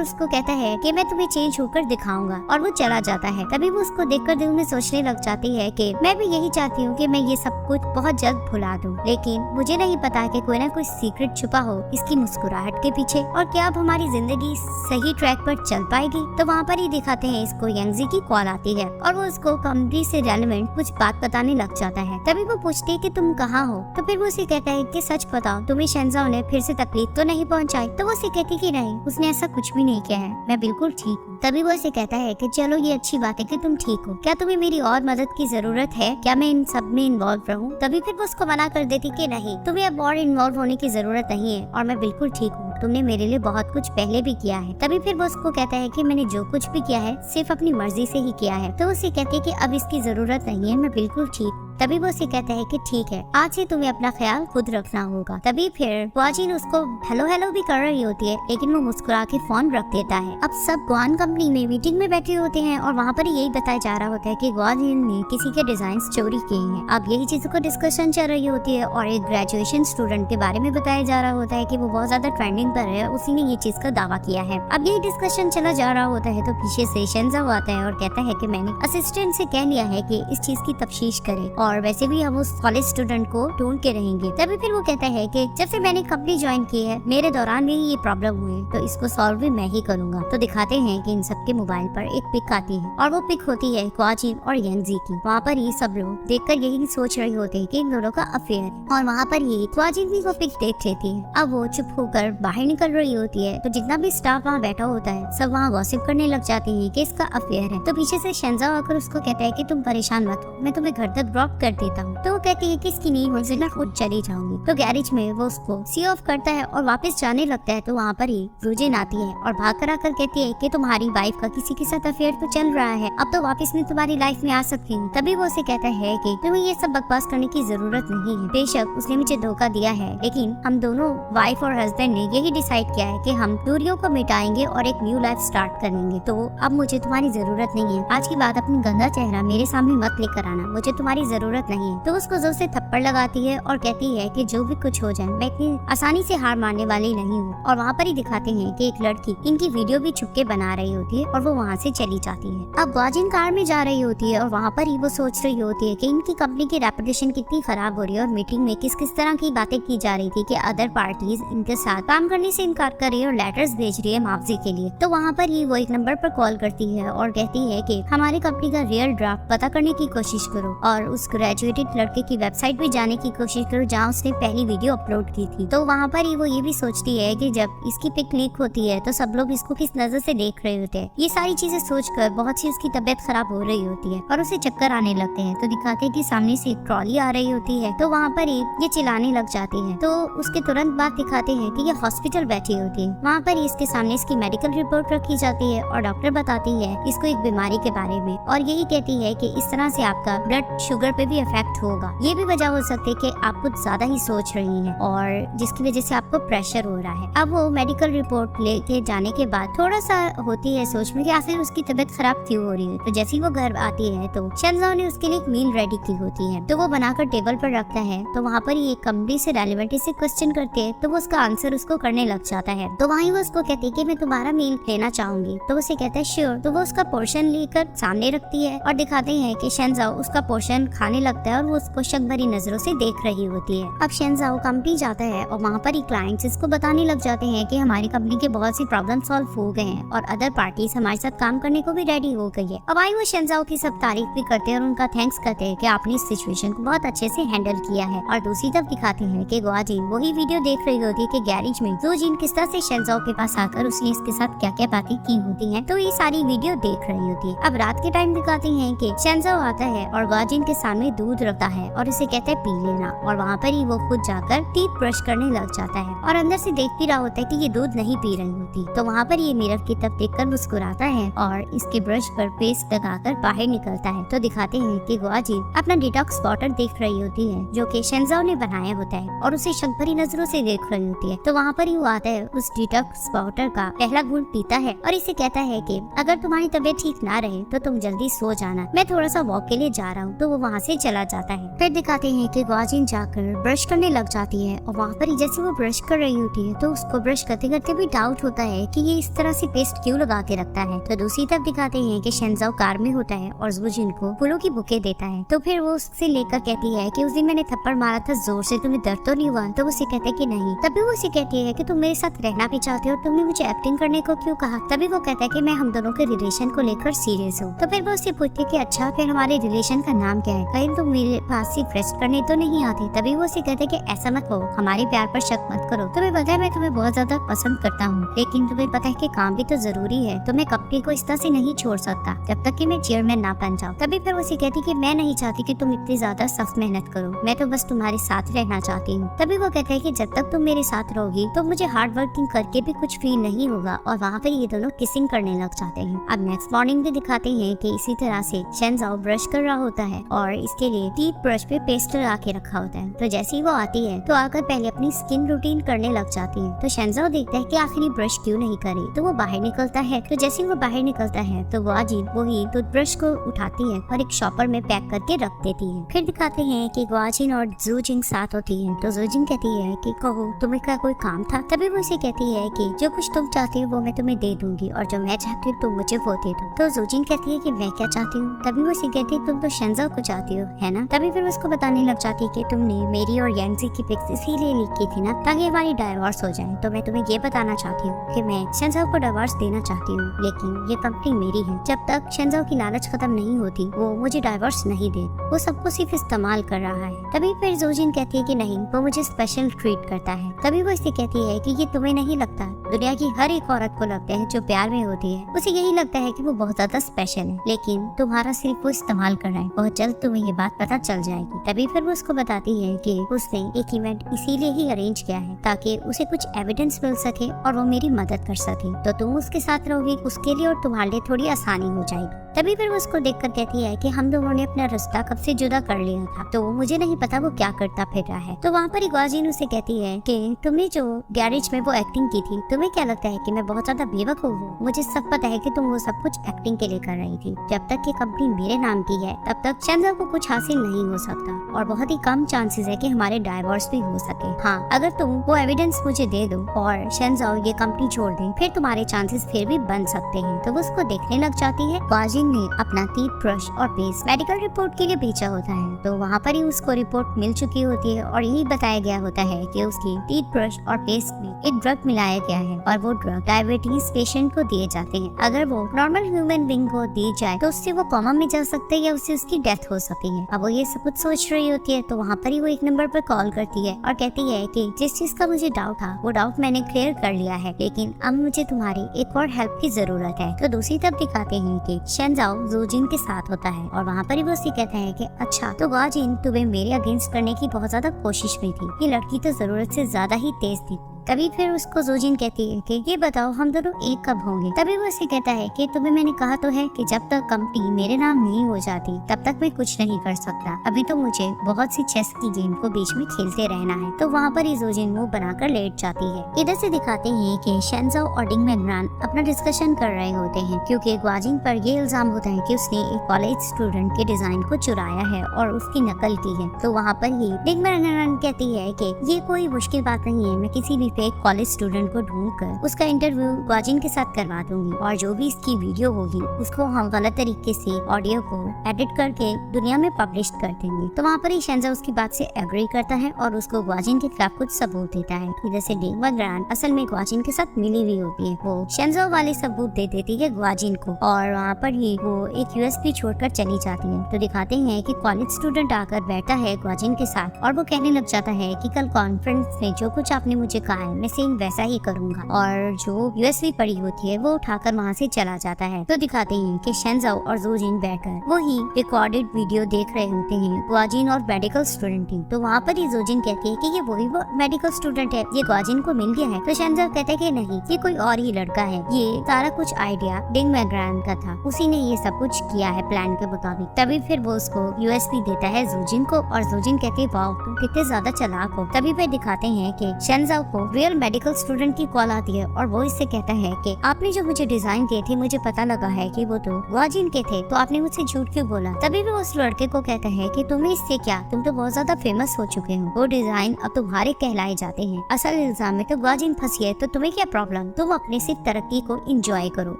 उसको कहता है कि मैं तुम्हें चेंज होकर दिखाऊंगा, और वो चला जाता है। तभी वो उसको देखकर दिल में सोचने लग जाती है कि मैं भी यही चाहती हूँ कि मैं ये सब कुछ बहुत जल्द भुला दूं, लेकिन मुझे नहीं पता कि कोई ना कोई सीक्रेट छुपा हो इसकी मुस्कुराहट के पीछे, और क्या अब हमारी जिंदगी सही ट्रैक पर चल पाएगी। तो वहाँ पर ही दिखाते हैं इसको यंगजी की कॉल आती है और वो उसको कंपनी से रेलेवेंट कुछ बात बताने लग जाता है। तभी वो पूछती है कि तुम कहाँ हो। तो फिर वो उसे कहता है कि सच बताओ, तुम्हें शेंजाओ ने फिर से तकलीफ तो नहीं पहुँचाई। तो वो उसे कहती कि नहीं, उसने ऐसा कुछ भी नहीं किया है, मैं बिल्कुल ठीक हूँ। तभी वो उसे कहता है कि चलो ये अच्छी बात है कि तुम ठीक हो, क्या तुम्हें मेरी और मदद की जरूरत है, क्या मैं इन सब में इन्वॉल्व रहूं। तभी फिर वो उसको मना कर देती कि नहीं, तुम्हें अब और इन्वॉल्व होने की जरूरत नहीं है और मैं बिल्कुल ठीक हूँ, तुमने मेरे लिए बहुत कुछ पहले भी किया है। तभी फिर वो उसको कहता है कि मैंने जो कुछ भी किया है सिर्फ अपनी मर्जी से ही किया है। तो उसे कहती है कि अब इसकी जरूरत नहीं है, मैं बिल्कुल ठीक। तभी वो उसे कहता है कि ठीक है, आज से तुम्हें अपना ख्याल खुद रखना होगा। तभी फिर ग्वाजिन उसको हेलो हेलो भी कर रही होती है, लेकिन वो मुस्कुरा के फोन रख देता है। अब सब ग्वान कंपनी में मीटिंग में बैठे होते हैं और वहाँ पर यही बताया जा रहा होता है कि ग्वाजिन ने किसी के डिजाइन चोरी किए हैं। अब यही चीजों को डिस्कशन चल रही होती है और एक ग्रेजुएशन स्टूडेंट के बारे में बताया जा रहा होता है कि वो बहुत ज्यादा ट्रेंडिंग जिन पर है उसी ने ये चीज का दावा किया है। अब यही डिस्कशन चला जा रहा होता है तो पीछे से शेंजाओ आता है और कहता है कि मैंने असिस्टेंट से कह लिया है कि इस चीज की तफ्तीश करे और वैसे भी हम उस कॉलेज स्टूडेंट को ढूंढ के रहेंगे। तभी फिर वो कहता है कि जब से मैंने कंपनी ज्वाइन की है मेरे दौरान भी ये प्रॉब्लम हुई तो इसको सॉल्व भी मैं ही करूंगा। तो दिखाते हैं कि इन सबके मोबाइल पर एक पिक आती है और वो पिक होती है ग्वाजिन और यांगजी की। वहाँ पर ही सब लोग देखकर यही सोच रहे होते हैं कि इन दोनों का अफेयर है और वहाँ पर ही ग्वाजिन भी वो पिक देख लेती है। अब वो चुप होकर बाहर निकल रही होती है तो जितना भी स्टाफ वहाँ बैठा होता है सब वहाँ गॉसिप करने लग जाते हैं कि इसका अफेयर है। तो पीछे से शेंजाओ आकर उसको कहता है कि तुम परेशान मत हो, मैं तुम्हें घर तक ड्रॉप कर देता हूँ। तो वो कहती है कि इसकी नींद मुझे ना खुद चली जाऊंगी। तो गैरेज में वो उसको सी ऑफ करता है और वापस जाने लगता है तो वहाँ पर ही रूजिन आती है और भाग कर आकर कहती है कि तुम्हारी वाइफ का किसी के साथ अफेयर तो चल रहा है, अब तो वापस मैं तुम्हारी लाइफ में आ सकती हूँ। तभी वो उसे कहता है कि तुम्हें ये सब बकवास करने की जरूरत नहीं है, बेशक उसने मुझे धोखा दिया है लेकिन हम दोनों वाइफ और हस्बैंड ने यही डिसाइड किया है कि हम दूरियों को मिटाएंगे और एक न्यू लाइफ स्टार्ट करेंगे। तो अब मुझे तुम्हारी जरूरत नहीं है, आज की बात अपनी गंदा चेहरा मेरे सामने मत लेकर आना, मुझे तुम्हारी जरूरत नहीं है। तो उसको जोर से थप्पड़ लगाती है और कहती है कि जो भी कुछ हो जाए मैं इतनी आसानी से हार मानने वाली नहीं हूँ। और वहाँ पर ही दिखाते हैं कि एक लड़की इनकी वीडियो भी छुपके बना रही होती है और वो वहाँ से चली जाती है। अब ग्वाजिन कार में जा रही होती है और वहाँ पर ही वो सोच रही होती है कि इनकी कंपनी की रेपुटेशन कितनी खराब हो रही है और मीटिंग में किस किस तरह की बातें की जा रही थी कि अदर पार्टीज इनके साथ काम करने से इनकार कर रही है और लेटर्स भेज रही है मुआवजे के लिए। तो वहाँ पर ही वो एक नंबर पर कॉल करती है और कहती है कि हमारी कंपनी का रियल ड्राफ्ट पता करने की कोशिश करो और उस ग्रेजुएटेड लड़के की वेबसाइट पे जाने की कोशिश करो जहाँ उसने पहली वीडियो अपलोड की थी। तो वहाँ पर ही वो ये भी सोचती है कि जब इसकी पिक लीक होती है तो सब लोग इसको किस नजर से देख रहे होते हैं। ये सारी चीजें सोचकर बहुत सी उसकी तबीयत खराब हो रही होती है और उसे चक्कर आने लगते हैं। तो दिखाते हैं कि सामने से एक ट्रॉली आ रही होती है तो वहाँ पर ही ये चिल्लाने लग जाती है। तो उसके तुरंत बाद दिखाते हैं कि ये हॉस्पिटल बैठी होती है। वहाँ पर इसके सामने इसकी मेडिकल रिपोर्ट रखी जाती है और डॉक्टर बताती है इसको एक बीमारी के बारे में और यही कहती है कि इस तरह से आपका ब्लड शुगर पे भी इफेक्ट होगा। ये भी वजह हो सकती है कि आप कुछ ज्यादा ही सोच रही हैं और जिसकी वजह से आपको प्रेशर हो रहा है। अब वो मेडिकल रिपोर्ट लेके जाने के बाद थोड़ा सा होती है सोच में कि आखिर उसकी तबीयत खराब क्यों हो रही है। तो जैसे ही वो घर आती है तो शेंजाओ ने उसके लिए एक मील रेडी की होती है तो वो बनाकर टेबल पर रखता है। तो वहाँ पर ये कंपनी से रेलेवेंट से क्वेश्चन करते हैं तो वो उसका आंसर उसको करने लग जाता है। तो वहीं वो उसको कहती है कि मैं तुम्हारा मील लेना चाहूंगी। तो उसे कहता है श्योर। तो वो उसका पोर्शन लेकर सामने रखती है और दिखाते हैं कि शेंजाओ उसका पोर्शन खाने लगता है और वो उसको शक भरी नजरों से देख रही होती है। अब शेंजाओ कंपनी जाता है और वहाँ पर ही क्लाइंट्स इसको बताने लग जाते हैं कि हमारी कंपनी के बहुत सी प्रॉब्लम सॉल्व हो गए हैं और अदर पार्टीज हमारे साथ काम करने को भी रेडी हो गई है। अब आई वो शेंजाओ की सब तारीफ भी करते हैं और उनका थैंक्स करते हैं कि आपने इस सिचुएशन को बहुत अच्छे से हैंडल किया है। और दूसरी तरफ दिखाते हैं कि ग्वाजिन वही वीडियो देख रही होती है कि गैरेज में रूजिन किस तरह से शेंजाओ के पास आकर उसने इसके साथ क्या क्या बातें की होती हैं। तो ये सारी वीडियो देख रही होती है। अब रात के टाइम दिखाते हैं कि शेंजाओ आता है और ग्वाजिन के सामने दूध रखता है और उसे कहता है पी लेना और वहाँ पर ही वो खुद जाकर टीथ ब्रश करने लग जाता है और अंदर से देख भी रहा होता है कि ये दूध नहीं पी रही होती। तो वहाँ पर ये मिरर की तरफ देखकर मुस्कुराता है और इसके ब्रश पर पेस्ट लगाकर बाहर निकलता है। तो दिखाते हैं कि ग्वाजिन अपना डिटॉक्स वाटर देख रही होती है जो कि शेंजाओ ने बनाया होता है और उसे शक भरी नजरों से देख रही होती है। तो वहाँ पर ही वो आता है उस डिटॉक्स वाटर का पहला घूंट पीता है और इसे कहता है कि अगर तुम्हारी तबीयत ठीक ना रहे तो तुम जल्दी सो जाना, मैं थोड़ा सा वॉक के लिए जा रहा हूँ। तो वो वहाँ से चला जाता है। फिर दिखाते हैं कि ग्वाजिन जाकर ब्रश करने लग जाती है और वहाँ पर ही जैसे वो ब्रश कर रही होती है तो उसको ब्रश करते करते भी डाउट होता है कि ये इस तरह से पेस्ट क्यों लगा के रखता है। तो दूसरी तरफ दिखाते हैं कि शेंजाओ कार में होता है और रूजिन को फूलों की बुके देता है। तो फिर वो उससे लेकर कहती है कि उस दिन मैंने थप्पड़ मारा था जोर से, तुम्हें दर्द तो नहीं हुआ? तो वो उसे कहता है कि नहीं। तभी वो उसे कहती है कि तुम मेरे साथ रहना भी चाहते हो, तुमने मुझे एक्टिंग करने को क्यों कहा? तभी वो कहता है कि मैं हम दोनों के रिलेशन को लेकर सीरियस हूँ। तो फिर वो उससे पूछती है कि अच्छा फिर हमारे रिलेशन का नाम क्या है, कहीं तुम मेरे पास सिर्फ रेस्ट करने तो नहीं आती? तभी वो उसे कहते हैं कि ऐसा मत कहो, हमारे प्यार पर शक मत करो, तुम्हें पता है मैं तुम्हें बहुत ज्यादा पसंद करता हूँ लेकिन तुम्हें पता है कि काम भी तो जरूरी है, तो मैं कंपनी को इस तरह से नहीं छोड़ सकता जब तक कि मैं चेयरमैन ना बन जाऊँ। तभी फिर वो उसे कहती कि मैं नहीं चाहती कि तुम इतनी ज्यादा सख्त मेहनत करो, मैं तो बस तुम्हारे साथ रहना चाहती हूँ। तभी वो कहते हैं कि जब तक तुम मेरे साथ रहोगी तो मुझे हार्ड वर्किंग करके भी कुछ फील नहीं होगा और वहाँ पर ये दोनों किसिंग करने लग जाते हैं। अब नेक्स्ट मॉर्निंग भी दिखाते हैं कि इसी तरह से शेंजाओ ब्रश कर रहा होता है और इसके लिए टीथ ब्रश पे पेस्ट लगा के रखा होता है। तो जैसे ही वो आती है तो आकर पहले अपनी स्किन रूटीन करने लग जाती है। तो शेंजाओ देखता है कि आखिर ये ब्रश क्यों नहीं करी, तो वो बाहर निकलता है। तो जैसे ही वो बाहर निकलता है तो ग्वाजिन वही टूथब्रश को उठाती है और एक शॉपर में पैक करके रख देती है। फिर दिखाते हैं कि ग्वाजिन और जूजिंग साथ होती है। तो जूजिंग कहती है कि कहो तुम्हें क्या कोई काम था? था। तभी वो उसे कहती है कि जो कुछ तुम चाहती हो वो मैं तुम्हें दे दूंगी और जो मैं चाहती हूँ तुम मुझे वो दे दो। तो जोजिन कहती है कि मैं क्या चाहती हूँ। तभी वो उसे कहती है तुम तो शेंजाओ को चाहती हो, है ना। तभी फिर उसको बताने लग जाती है कि तुमने मेरी और यांगजी की पिक्स इसीलिए लीक की थी ना ताकि हमारी डाइवोर्स हो जाए। तो मैं तुम्हें ये बताना चाहती हूँ कि मैं शेंजाओ को डिवोर्स देना चाहती हूँ, लेकिन ये कंपनी मेरी है। जब तक शेंजाओ की लालच खत्म नहीं होती वो मुझे डाइवोर्स नहीं दे, वो सबको सिर्फ इस्तेमाल कर रहा है। तभी फिर जोजिन कहती है कि नहीं, वो मुझे स्पेशल ट्रीट करता है। तभी वो इसे कहती है कि ये तुम्हें नहीं लगता, दुनिया की हर एक औरत को लगता है जो प्यार में होती है, उसे यही लगता है कि वो बहुत ज्यादा स्पेशल है, लेकिन तुम्हारा सिर्फ वो इस्तेमाल कर रहा है। बहुत जल्द तुम्हें ये बात पता चल जाएगी। तभी फिर वो उसको बताती है कि उसने एक इवेंट इसीलिए ही अरेंज किया है ताकि उसे कुछ एविडेंस मिल सके और वो मेरी मदद कर सके। तो तुम उसके साथ रहोगी, उसके लिए और तुम्हारे लिए थोड़ी आसानी हो जाएगी। तभी फिर वो उसको देखकर कहती है कि हम दोनों ने अपना रास्ता कब से जुदा कर लिया था, तो मुझे नहीं पता वो क्या करता फिर रहा है। तो वहाँ पर ग्वाजिन उसे कहती है कि तुमने जो गैरेज में वो एक्टिंग की थी, तुम्हें क्या लगता है कि मैं बहुत ज्यादा बेवकूफ हूँ? मुझे सब पता है कि तुम वो सब कुछ एक्टिंग के लिए कर रही थी। जब तक ये कंपनी मेरे नाम की है तब तक शेंजाओ को कुछ हासिल नहीं हो सकता और बहुत ही कम चांसेस है कि हमारे डाइवोर्स भी हो सके। हाँ, अगर तुम वो एविडेंस मुझे दे दो और शेंजाओ ये कंपनी छोड़ दे, फिर तुम्हारे चांसेस फिर भी बन सकते हैं। तो वो उसको देखने लग जाती है। ग्वाजिन ने अपना टीथ ब्रश और पेस्ट मेडिकल रिपोर्ट के लिए भेजा होता है, तो वहाँ पर ही उसको रिपोर्ट मिल चुकी होती है और यही बताया गया होता है कि उसकी टीथ ब्रश और पेस्ट में एक ड्रग मिलाया गया है और वो ड्रग डायबिटीज पेशेंट को दिए जाते हैं। अगर वो नॉर्मल ह्यूमन बीइंग को दी जाए तो उससे वो कोमा में जा सकते हैं या उससे उसकी डेथ हो सकती है। अब वो ये सब कुछ सोच रही होती है तो वहाँ पर ही वो एक नंबर पर कॉल करती है और कहती है कि जिस चीज का मुझे डाउट था वो डाउट मैंने क्लियर कर लिया है, लेकिन अब मुझे तुम्हारी एक और हेल्प की जरूरत है। तो दूसरी तरफ दिखाते हैं कि शेंजाओ जोजिन के साथ होता है और वहाँ पर ही वो उससे कहता है कि अच्छा, तो ग्वाजिन तुम्हें मेरे अगेंस्ट करने की बहुत ज्यादा कोशिश में थी, ये लड़की तो जरूरत से ज्यादा ही तेज थी। तभी फिर उसको जोजिन कहती है कि ये बताओ हम दोनों एक कब होंगे। तभी वो उसे कहता है कि तुम्हें मैंने कहा तो है कि जब तक कंपनी मेरे नाम नहीं हो जाती तब तक मैं कुछ नहीं कर सकता। अभी तो मुझे बहुत सी चेस की गेम को बीच में खेलते रहना है। तो वहाँ पर ही जोजिन मुंह बनाकर लेट जाती है। इधर से दिखाते हैं कि शेंजाओ और डिंग मैगरान अपना डिस्कशन कर रहे होते हैं क्योंकि ग्वाजिन पर ये इल्जाम होता है कि उसने एक कॉलेज स्टूडेंट के डिजाइन को चुराया है और उसकी नकल की है। तो वहाँ पर ही डिंग मैगरान कहती है कि ये कोई मुश्किल बात नहीं है, मैं किसी भी फेक कॉलेज स्टूडेंट को ढूंढकर उसका इंटरव्यू ग्वाजिन के साथ करवा दूंगी और जो भी इसकी वीडियो होगी उसको हम गलत तरीके से ऑडियो को एडिट करके दुनिया में पब्लिश कर देंगे। तो वहाँ पर ही शेंजाओ उसकी बात से एग्री करता है और उसको ग्वाजिन के खिलाफ कुछ सबूत देता है। इधर से डिंग मैगरान असल में ग्वाजिन के साथ मिली हुई होती है, वो शेंजाओ वाले सबूत दे देती है ग्वाजिन को और वहाँ पर ही वो एक यूएसबी छोड़कर चली जाती है। तो दिखाते हैं कि कॉलेज स्टूडेंट आकर बैठा है ग्वाजिन के साथ और वो कहने लग जाता है कि कल कॉन्फ्रेंस में जो कुछ आपने मुझे कहा है मैं सेम वैसा ही करूंगा और जो यूएसबी पड़ी होती है वो उठाकर वहाँ से चला जाता है। तो दिखाते हैं कि शेंजाओ और जोजिन बैठकर वो ही रिकॉर्डेड वीडियो देख रहे होते हैं। ग्वाजिन और मेडिकल स्टूडेंट थी। तो वहाँ पर ही जोजिन कहती है कि ये वही वो मेडिकल स्टूडेंट है, ये ग्वाजिन को मिल गया है। तो शेंजाओ कहते हैं कि नहीं, ये कोई और ही लड़का है, ये सारा कुछ आइडिया डिंग मैगरान का था, उसी ने ये सब कुछ किया है प्लान के मुताबिक। तभी फिर वो उसको यूएसबी देता है जोजिन को और जोजिन कहती है वाओ तुम कितने ज्यादा चालाक हो। तभी फिर दिखाते हैं कि शेंजाओ को रियल मेडिकल स्टूडेंट की कॉल आती है और वो इससे कहता है कि आपने जो मुझे डिजाइन दिए थे मुझे पता लगा है कि वो तो ग्वाजिन के थे, तो आपने मुझसे झूठ क्यों बोला। तभी वो उस लड़के को कहता है कि तुम्हें इससे क्या, तुम तो बहुत ज्यादा फेमस हो चुके हो, वो डिजाइन अब तुम्हारे कहलाए जाते हैं, असल इल्जाम में तो ग्वाजिन फंसी है, तो तुम्हें क्या प्रॉब्लम, तुम अपने सिर्फ तरक्की को एंजॉय करो।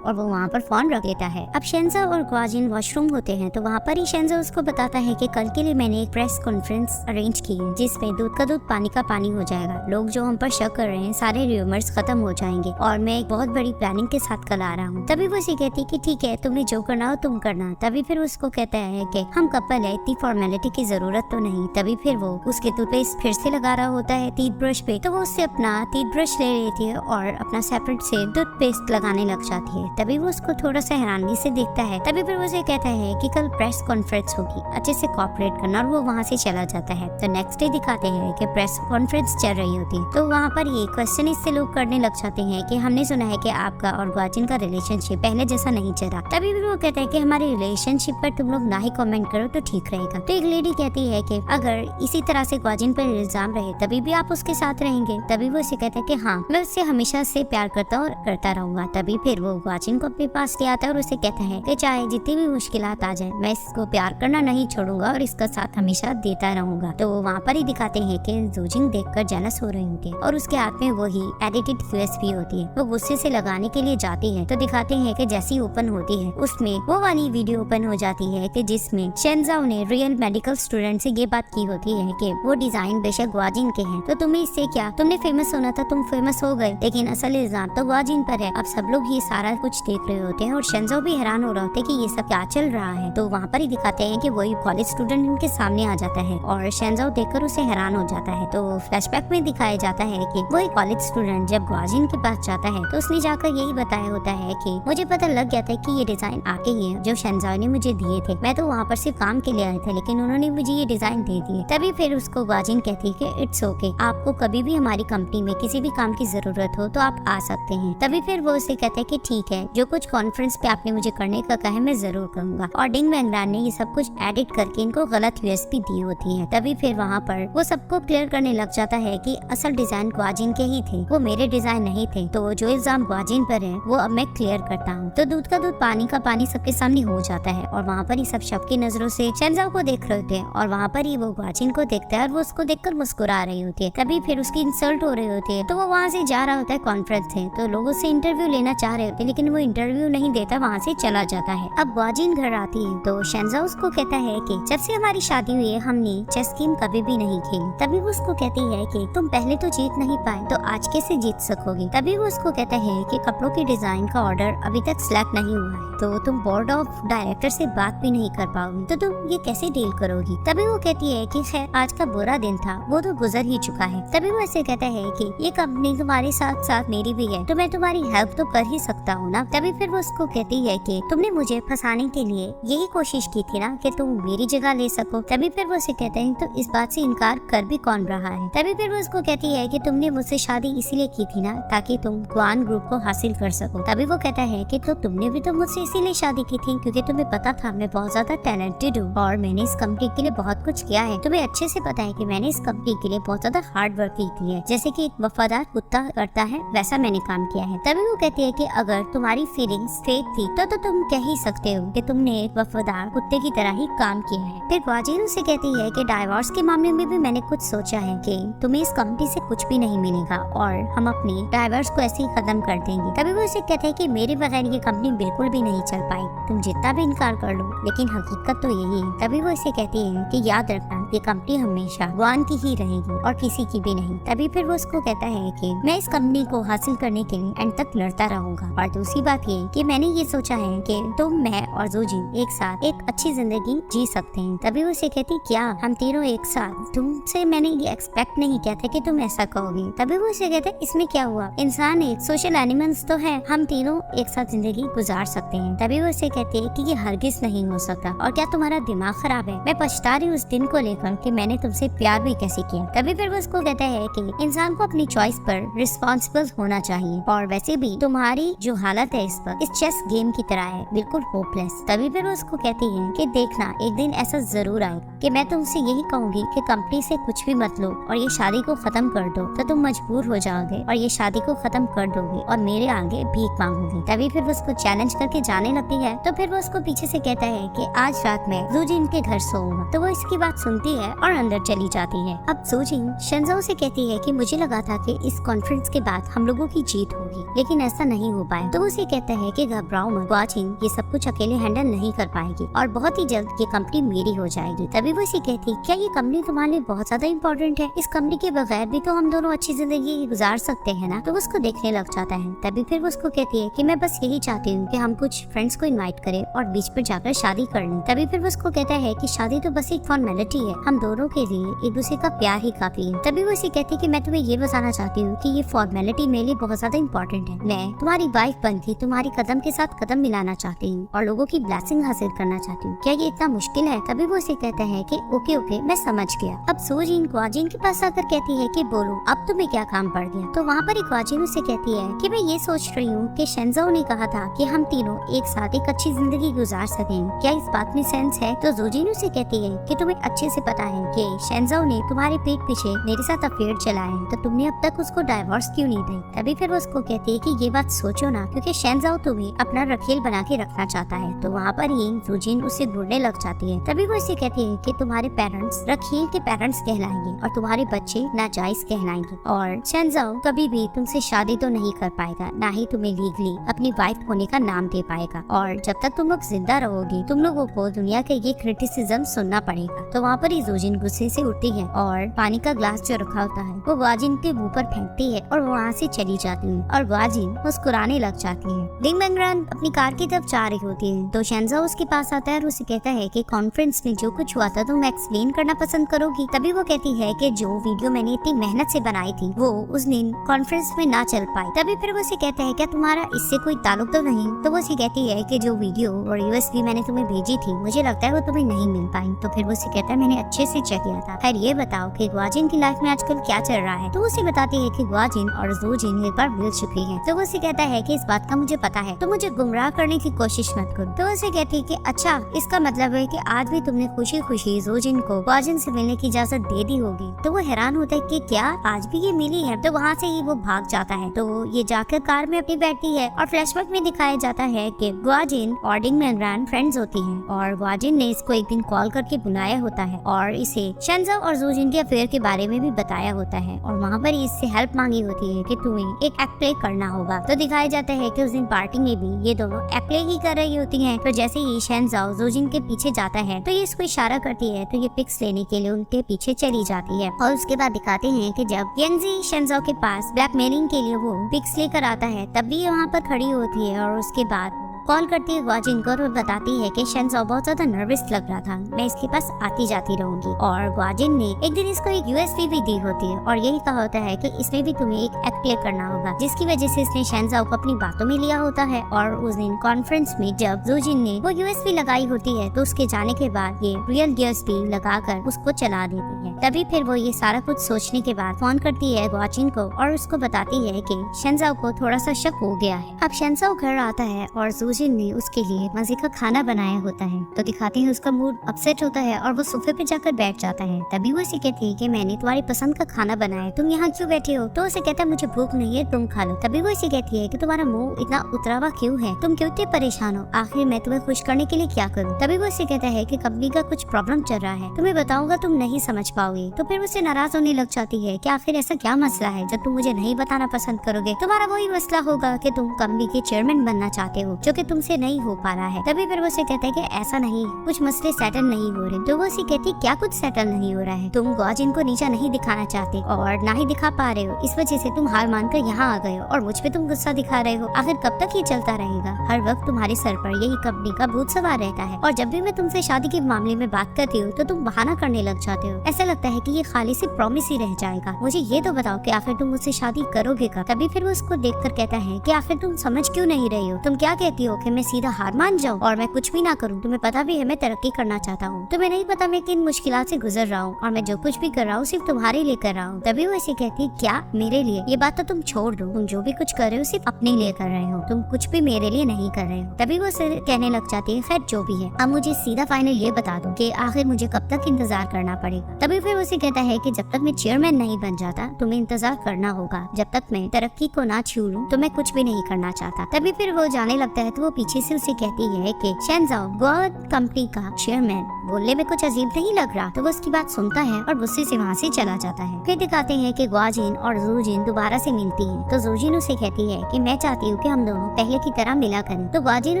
और वो वहाँ पर फोन रख देता है। अब शेंजाओ और ग्वाजिन वॉशरूम होते हैं तो वहाँ पर ही शेंजाओ उसको बताता है कि कल के लिए मैंने एक प्रेस कॉन्फ्रेंस अरेंज की है जिसमें दूध का दूध पानी का पानी हो जाएगा, लोग जो हम पर शक कर रहे हैं सारे र्यूमर्स खत्म हो जाएंगे और मैं एक बहुत बड़ी प्लानिंग के साथ कल आ रहा हूँ। तभी वो उसे कहती कि ठीक है तुम्हें जो करना हो तुम करना। तभी फिर उसको कहता है कि हम कपल है, इतनी फॉर्मेलिटी की जरूरत तो नहीं। तभी फिर वो उसके टूथपेस्ट फिर से लगा रहा होता है टीथ ब्रश पे, तो वो उससे अपना टीथ ब्रश ले लेती है और अपना सेपरेट से टूथपेस्ट लगाने लग जाती है। तभी वो उसको थोड़ा सा हैरानी से देखता है। तभी फिर वो उसे कहता है कि कल प्रेस कॉन्फ्रेंस होगी, अच्छे से कोऑपरेट करना, और वो वहाँ से चला जाता है। तो नेक्स्ट डे दिखाते हैं कि प्रेस कॉन्फ्रेंस चल रही होती है। तो वहाँ पर ये क्वेश्चन इससे लोग करने लग जाते हैं कि हमने सुना है कि आपका और ग्वाजिन का रिलेशनशिप पहले जैसा नहीं चला। तभी भी वो कहता है कि हमारे रिलेशनशिप पर तुम लोग ना ही कमेंट करो तो ठीक रहेगा। तो एक लेडी कहती है कि अगर इसी तरह से ग्वाजिन पर इल्जाम रहे तभी भी आप उसके साथ रहेंगे। तभी वो उसे कहता है कि हाँ मैं उससे हमेशा से प्यार करता और करता रहूंगा। तभी फिर वो ग्वाजिन को अपने पास ले आता है और उसे कहता है कि चाहे जितनी भी मुश्किलात आ जाए मैं इसको प्यार करना नहीं छोड़ूंगा और इसका साथ हमेशा देता रहूंगा। तो वहाँ पर ही दिखाते हैं कि जोजिन देखकर जेलस हो रही होती है और उसके हाथ में वही एडिटेड यूएसबी होती है। वो गुस्से से लगाने के लिए जाती है तो दिखाते हैं कि जैसी ओपन होती है उसमें वो वाली वीडियो ओपन हो जाती है कि जिसमें शेंजाओ ने रियल मेडिकल स्टूडेंट से ये बात की होती है कि वो डिजाइन बेशक ग्वाजिन के हैं, तो तुम्हें इससे क्या, तुमने फेमस होना था, तुम फेमस हो गए, लेकिन असल इल्जाम तो ग्वाजिन पर है। अब सब लोग ये सारा कुछ देख रहे होते हैं और शेंजाओ भी हैरान हो रहा होता है कि ये सब क्या चल रहा है। तो वहाँ पर ही दिखाते हैं कि वही कॉलेज स्टूडेंट इनके सामने आ जाता है और शेंजाओ देखकर उसे हैरान हो जाता है। तो फ्लैशबैक में दिखाया जाता है कि वही कॉलेज स्टूडेंट जब ग्वाजिन के पास जाता है तो उसने जाकर यही बताया होता है कि मुझे पता लग गया था कि ये डिजाइन आके ही है जो शेंजाओ ने मुझे दिए थे, मैं तो वहाँ पर सिर्फ काम के लिए आया था, लेकिन उन्होंने मुझे ये डिजाइन दे दिए। तभी फिर उसको ग्वाजिन कहती है कि इट्स ओके, आपको कभी भी हमारी कंपनी में किसी भी काम की जरूरत हो तो आप आ सकते हैं। तभी फिर वो उसे कहते हैं कि ठीक है, जो कुछ कॉन्फ्रेंस पे आपने मुझे करने का कहा है मैं जरूर करूंगा। और डिंग वैंगरान ने ये सब कुछ एडिट करके इनको गलत यूएसपी दी होती है। तभी फिर वहाँ पर वो सबको क्लियर करने लग जाता है कि असल डिजाइन ग्वाजिन के ही थे, वो मेरे डिजाइन नहीं थे। तो जो इल्जाम ग्वाजिन पर है वो अब मैं क्लियर करता हूँ। तो दूध का दूध पानी का पानी सबके सामने हो जाता है और वहाँ पर ही सब शक की नजरों से शेंजाओ को देख रहे होते हैं और वहाँ पर ही वो ग्वाजिन को देखता है और वो उसको देखकर मुस्कुरा रही होती है। तभी फिर उसकी इंसल्ट हो रही होती है तो वो वहाँ से जा रहा होता है कॉन्फ्रेंस से, तो लोग उससे इंटरव्यू लेना चाह रहे होते हैं लेकिन वो इंटरव्यू नहीं देता, वहाँ से चला जाता है। अब ग्वाजिन घर आती है तो शेंजाओ उसको कहता है कि जब से हमारी शादी हुई है हमने चेस गेम कभी भी नहीं खेली। तभी वो उसको कहती है कि तुम पहले तो जीत नहीं पाए तो आज कैसे जीत सकोगी। तभी वो उसको कहता है कि कपड़ों की डिजाइन का ऑर्डर अभी तक सिलेक्ट नहीं हुआ है तो तुम बोर्ड ऑफ डायरेक्टर से बात भी नहीं कर पाओगी, तो तुम ये कैसे डील करोगी। तभी वो कहती है कि खैर आज का बुरा दिन था, वो तो गुजर ही चुका है। तभी वो ऐसे कहता है कि ये कंपनी तुम्हारे साथ साथ मेरी भी है तो मैं तुम्हारी हेल्प तो कर ही सकता हूँ ना। तभी फिर वो उसको कहती है कि तुमने मुझे फंसाने के लिए यही कोशिश की थी ना कि तुम मेरी जगह ले सको। तभी फिर वो उसे कहते हैं तो इस बात से इनकार कर भी कौन रहा है। तभी फिर वो उसको कहती है कि तुमने मुझसे शादी इसलिए की थी ना ताकि तुम ग्वान ग्रुप को हासिल कर सको। तभी वो कहता है कि तो तुमने भी तो मुझसे इसीलिए शादी की थी क्योंकि तुम्हें पता था मैं बहुत ज्यादा टैलेंटेड हूँ और मैंने इस कंपनी के लिए बहुत कुछ किया है। तुम्हें अच्छे से पता है कि मैंने इस कंपनी के लिए बहुत ज्यादा हार्ड वर्क की है, जैसे कि एक वफादार कुत्ता करता है वैसा मैंने काम किया है। तभी वो कहती है कि अगर तुम्हारी फीलिंग्स फेक थी तो तुम कह ही सकते हो कि तुमने एक वफादार कुत्ते की तरह ही काम किया है। फिर ग्वाजिन उसे कहती है कि डाइवोर्स के मामले में भी मैंने कुछ सोचा है कि तुम्हें इस कंपनी से कुछ भी नहीं मिलेगा और हम अपनी डाइवोर्स को ऐसे ही खत्म कर देंगे। तभी वो उसे कहते हैं कि मेरे बगैर ये कंपनी बिल्कुल भी नहीं चल पाई, तुम जितना भी इनकार कर लो लेकिन हकीकत तो यही है। तभी वो इसे कहती है कि याद रखना ये कंपनी हमेशा ग्वान की ही रहेगी और किसी की भी नहीं। तभी फिर वो उसको कहता है कि मैं इस कंपनी को हासिल करने के लिए एंड तक लड़ता रहूंगा। और दूसरी बात ये कि मैंने ये सोचा है कि तुम, मैं और जोजिन एक साथ एक अच्छी जिंदगी जी सकते हैं। तभी वो उसे कहती क्या हम तीनों एक साथ, तुमसे मैंने ये एक्सपेक्ट नहीं किया था कि तुम ऐसा कहोगे। तभी वो उसे कहते इसमें क्या हुआ, इंसान एक सोशल एनिमल्स तो है, हम तीनों एक साथ जिंदगी गुजार सकते हैं। तभी वो उसे कहती है कि ये हरगिज नहीं हो सकता और क्या तुम्हारा दिमाग खराब है, मैं पछता रही हूँ उस दिन को लेकर कि मैंने तुमसे प्यार भी कैसे किया। तभी फिर वो उसको कहता है कि इंसान को अपनी चॉइस पर रिस्पॉन्सिबल होना चाहिए और वैसे भी तुम्हारी जो हालत है इस पर इस चेस गेम की तरह है, बिल्कुल होपलेस। तभी फिर वो उसको कहती है कि देखना एक दिन ऐसा जरूर आएगा कि मैं तुमसे यही कहूंगी कि कंपनी से कुछ भी मत लो और ये शादी को खत्म कर दो, तो तुम मजबूर हो जाओगे और ये शादी को खत्म कर दोगे और मेरे आगे भीख मांगोगे। तभी फिर वो उसको चैलेंज करके जाने लगती है तो फिर वो उसको पीछे से कहता है कि आज रात में जोजिन के घर सोऊंगा। तो वो इसकी बात सुनती है और अंदर चली जाती है। अब जोजिन शेंजाओ से कहती है कि मुझे लगा था कि इस कॉन्फ्रेंस के बाद हम लोगों की जीत होगी लेकिन ऐसा नहीं हो पाया। तो उसे कहता है कि घबराओ मत, ग्वाजिन ये सब कुछ अकेले हैंडल नहीं कर पाएगी और बहुत ही जल्द ये कंपनी मेरी हो जाएगी। तभी वो इसे कहती क्या ये कंपनी तुम्हारे लिए बहुत ज्यादा इम्पोर्टेंट है, इस कंपनी के बगैर भी तो हम दोनों अच्छी जिंदगी गुजार सकते हैं ना। तो उसको देखने लग जाता है। तभी फिर वो उसको कहती है कि मैं बस यही चाहती हूँ कि हम कुछ फ्रेंड्स को इनवाइट करें और बीच पर जाकर शादी कर लें। तभी फिर वो उसको कहता है कि शादी तो बस एक फॉर्मेलिटी है, हम दोनों के लिए एक दूसरे का प्यार ही काफी है। तभी वो इसे कहती है कि मैं तुम्हें ये बताना चाहती हूँ कि ये फॉर्मेलिटी मेरे लिए बहुत ज्यादा इम्पोर्टेंट है, मैं तुम्हारी वाइफ बनके तुम्हारी कदम के साथ कदम मिलाना चाहती हूँ और लोगों की ब्लेसिंग हासिल करना चाहती हूँ, क्या ये इतना मुश्किल है। तभी वो इसे कहता है कि ओके ओके मैं समझ गया। अब जोजिन ग्वाजिन के पास आकर कहती है कि बोलो अब तुम्हें क्या काम पड़ गया। तो वहाँ पर ग्वाजिन उसे कहती है कि मैं ये सोच रही हूँ कि शेंजाओ ने कहा था कि हम तीनों एक साथ एक अच्छी जिंदगी गुजार सकेंगे, क्या इस बात में सेंस है। तो जोजिन उसे कहती है कि तुम्हें अच्छे से पता है कि शेंजाओ ने तुम्हारे पेट पीछे मेरे साथ अफेयर चलाया है, तो तुमने अब तक उसको डाइवोर्स क्यों नहीं दी। तभी फिर वो उसको कहती कहती है कि ये बात सोचो ना, क्योंकि शेंजाओ तुम्हें अपना रखेल बना के रखना चाहता है। तो वहाँ पर ही जूजिन उसे ढूंढने लग जाती है। तभी वो इसे कहती है कि तुम्हारे पेरेंट्स रखेल के पेरेंट्स कहलाएंगे और तुम्हारे बच्चे नाजायज कहलाएंगे, और शेंजाओ कभी भी तुमसे शादी तो नहीं कर पाएगा, ना ही तुम्हें लीगली अपनी वाइफ होने का नाम दे पाएगा। और जब तक तुम लोग जिंदा रहोगे तुम लोगों को दुनिया के ये क्रिटिसिज्म सुनना पड़ेगा। तो वहाँ पर ही जूजिन गुस्से से उठती है और पानी का ग्लास जो रखा होता है वो ग्वाजिन के मुंह पर फेंकती है और वहाँ से चली जाती है और ग्वाजिन मुस्कुराने लग जाती है। लिंग बेंगरान अपनी कार की तरफ जा रही होती है तो शेंजाओ उसके पास आता है और उसे कहता है कि कॉन्फ्रेंस में जो कुछ हुआ था तुम एक्सप्लेन करना पसंद करोगी। तभी वो कहती है कि जो वीडियो मैंने इतनी मेहनत से बनाई थी वो उस दिन कॉन्फ्रेंस में ना चल पाई। तभी फिर वो उसे कहता है क्या तुम्हारा इससे कोई ताल्लुक तो नहीं। तो वो उसे कहती है कि जो वीडियो और यूएसबी मैंने तुम्हें भेजी थी मुझे लगता है वो तुम्हें नहीं मिल पाई। तो फिर वो उसे कहता है मैंने अच्छे से चेक किया था। खैर ये बताओ कि ग्वाजिन की लाइफ में आजकल क्या चल रहा है। तो उसे बताती है कि ग्वाजिन और जूजिन एक बार मिल चुकी है। तो वो उसे कहता है कि इस बात का मुझे पता है, तो मुझे गुमराह करने की कोशिश मत करो। तो उसे कहती है कि अच्छा इसका मतलब है कि आज भी तुमने खुशी खुशी जूजिन को ग्वाजिन से मिलने की इजाजत दे दी होगी। तो वो हैरान होता है कि क्या आज भी ये मिली है। तो वहाँ से ही वो भाग जाता है। तो ये जाकर कार में अपनी बैठती है और फ्लैशबैक में दिखाया जाता है कि ग्वाजिन और लिंग बेंगरान फ्रेंड्स होती हैं और ग्वाजिन ने इसको एक दिन कॉल करके बुलाया होता है और इसे शेंजाओ और जूजिन के अफेयर के बारे में भी बताया होता है और वहाँ पर इससे हेल्प मांगी होती है कि तुम्हें एक एक्ट प्ले करना होगा। तो दिखाया जाता है कि उस दिन पार्टी में भी ये दोनों एक्ट प्ले ही कर रही होती हैं। तो जैसे ही शेंजाओ जूजिन के पीछे जाता है तो ये इसको इशारा करती है तो ये पिक्स लेने के लिए उनके पीछे चली जाती है। और उसके बाद दिखाते हैं कि जब यंगजी शेंजाओ के पास ब्लैकमेलिंग के लिए वो पिक्स लेकर आता है तब भी ये वहाँ पर खड़ी होती है और उसके बाद कॉल करती है ग्वाजिन को और बताती है कि शेंजाओ बहुत ज्यादा नर्वस लग रहा था, मैं इसके पास आती जाती रहूंगी। और ग्वाजिन ने एक दिन इसको एक यूएसबी भी दी होती है और यही कहा होता है कि इसमें भी तुम्हें एक एक्ट प्ले करना होगा, जिसकी वजह से इसने शेंजाओ को अपनी बातों में लिया होता है। और उस दिन कॉन्फ्रेंस में जब जूजिन ने वो यूएसबी लगाई होती है तो उसके जाने के बाद ये रियल यूएसबी लगाकर उसको चला देती है। तभी फिर वो ये सारा कुछ सोचने के बाद फोन करती है ग्वाजिन को और उसको बताती है कि शेंजाओ को थोड़ा सा शक हो गया है। अब शेंजाओ घर आता है और जूजिन ने उसके लिए मजे का खाना बनाया होता है। तो दिखाते हैं उसका मूड अपसेट होता है और वो सोफे पे जाकर बैठ जाता है। तभी वो उसे कहती है कि मैंने तुम्हारी पसंद का खाना बनाया है, तुम यहाँ क्यों बैठे हो। तो उसे कहता है मुझे भूख नहीं है, तुम खा लो। तभी वो इसे कहती है कि तुम्हारा मुंह इतना उतरा हुआ क्यों है, तुम क्यों इतने परेशान हो, आखिर मैं तुम्हें खुश करने के लिए क्या करूँ। तभी वो इसे कहता है कि कंपनी का कुछ प्रॉब्लम चल रहा है, तुम्हें बताऊंगा तुम नहीं समझ पाओगे। तो फिर उसे नाराज होने लग जाती है कि आखिर ऐसा क्या मसला है जो तुम मुझे नहीं बताना पसंद करोगे। तुम्हारा वही मसला होगा कि तुम कंपनी के चेयरमैन बनना चाहते हो जो कि तुमसे नहीं हो पा रहा है। तभी फिर वो उसे कहता है कि ऐसा नहीं, कुछ मसले सेटल नहीं हो रहे। तो वो उसे कहती क्या कुछ सेटल नहीं हो रहा है, तुम ग्वाजिन को नीचा नहीं दिखाना चाहते और ना ही दिखा पा रहे हो, इस वजह से तुम हार मानकर यहाँ आ गए हो और मुझ पे तुम गुस्सा दिखा रहे हो। आखिर कब तक ये चलता रहेगा, हर वक्त तुम्हारे सर पर यही कंपनी का भूत सवार रहता है और जब भी मैं तुमसे शादी के मामले में बात करती हूँ तो तुम बहाना करने लग जाते हो। ऐसा लगता है कि ये खाली से प्रॉमिस ही रह जाएगा। मुझे ये तो बताओ कि आखिर तुम मुझसे शादी करोगे कब। तभी फिर वो उसको देखकर कहता है कि आखिर तुम समझ क्यों नहीं रही हो, तुम क्या कहती हो कि मैं सीधा हार मान जाऊँ और मैं कुछ भी ना करूँ। तुम्हें पता भी है मैं तरक्की करना चाहता हूँ, तुम्हें नहीं पता मैं किन मुश्किलात से गुजर रहा हूँ और मैं जो कुछ भी कर रहा हूँ सिर्फ तुम्हारे लिए कर रहा हूँ। तभी वो ऐसे कहती क्या मेरे लिए, ये बात तो तुम छोड़ दो, तुम जो भी कुछ कर रहे हो सिर्फ अपने लिए कर रहे हो, तुम कुछ भी मेरे लिए नहीं कर रहे हो। तभी वो कहने लग जाती है खैर जो भी है, अब मुझे सीधा फाइनल ये बता दो कि आखिर मुझे कब तक इंतजार करना पड़ेगा। तभी फिर उसे कहता है कि जब तक मैं चेयरमैन नहीं बन जाता तुम्हें इंतजार करना होगा, जब तक मैं तरक्की को ना छू लूं तो मैं कुछ भी नहीं करना चाहता। तभी फिर वो जाने लगता है तो वो पीछे से उसे कहती है कि शेंजाओ गोवा कंपनी का चेयरमैन बोलने में कुछ अजीब नहीं लग रहा। तो वो उसकी बात सुनता है और गुस्से से वहाँ से चला जाता है। फिर दिखाते हैं कि ग्वाजिन और जूजिन दोबारा से मिलती है। तो जूजिन उसे कहती है कि मैं चाहती हूँ कि हम दोनों पहले की तरह मिला करें। तो ग्वाजिन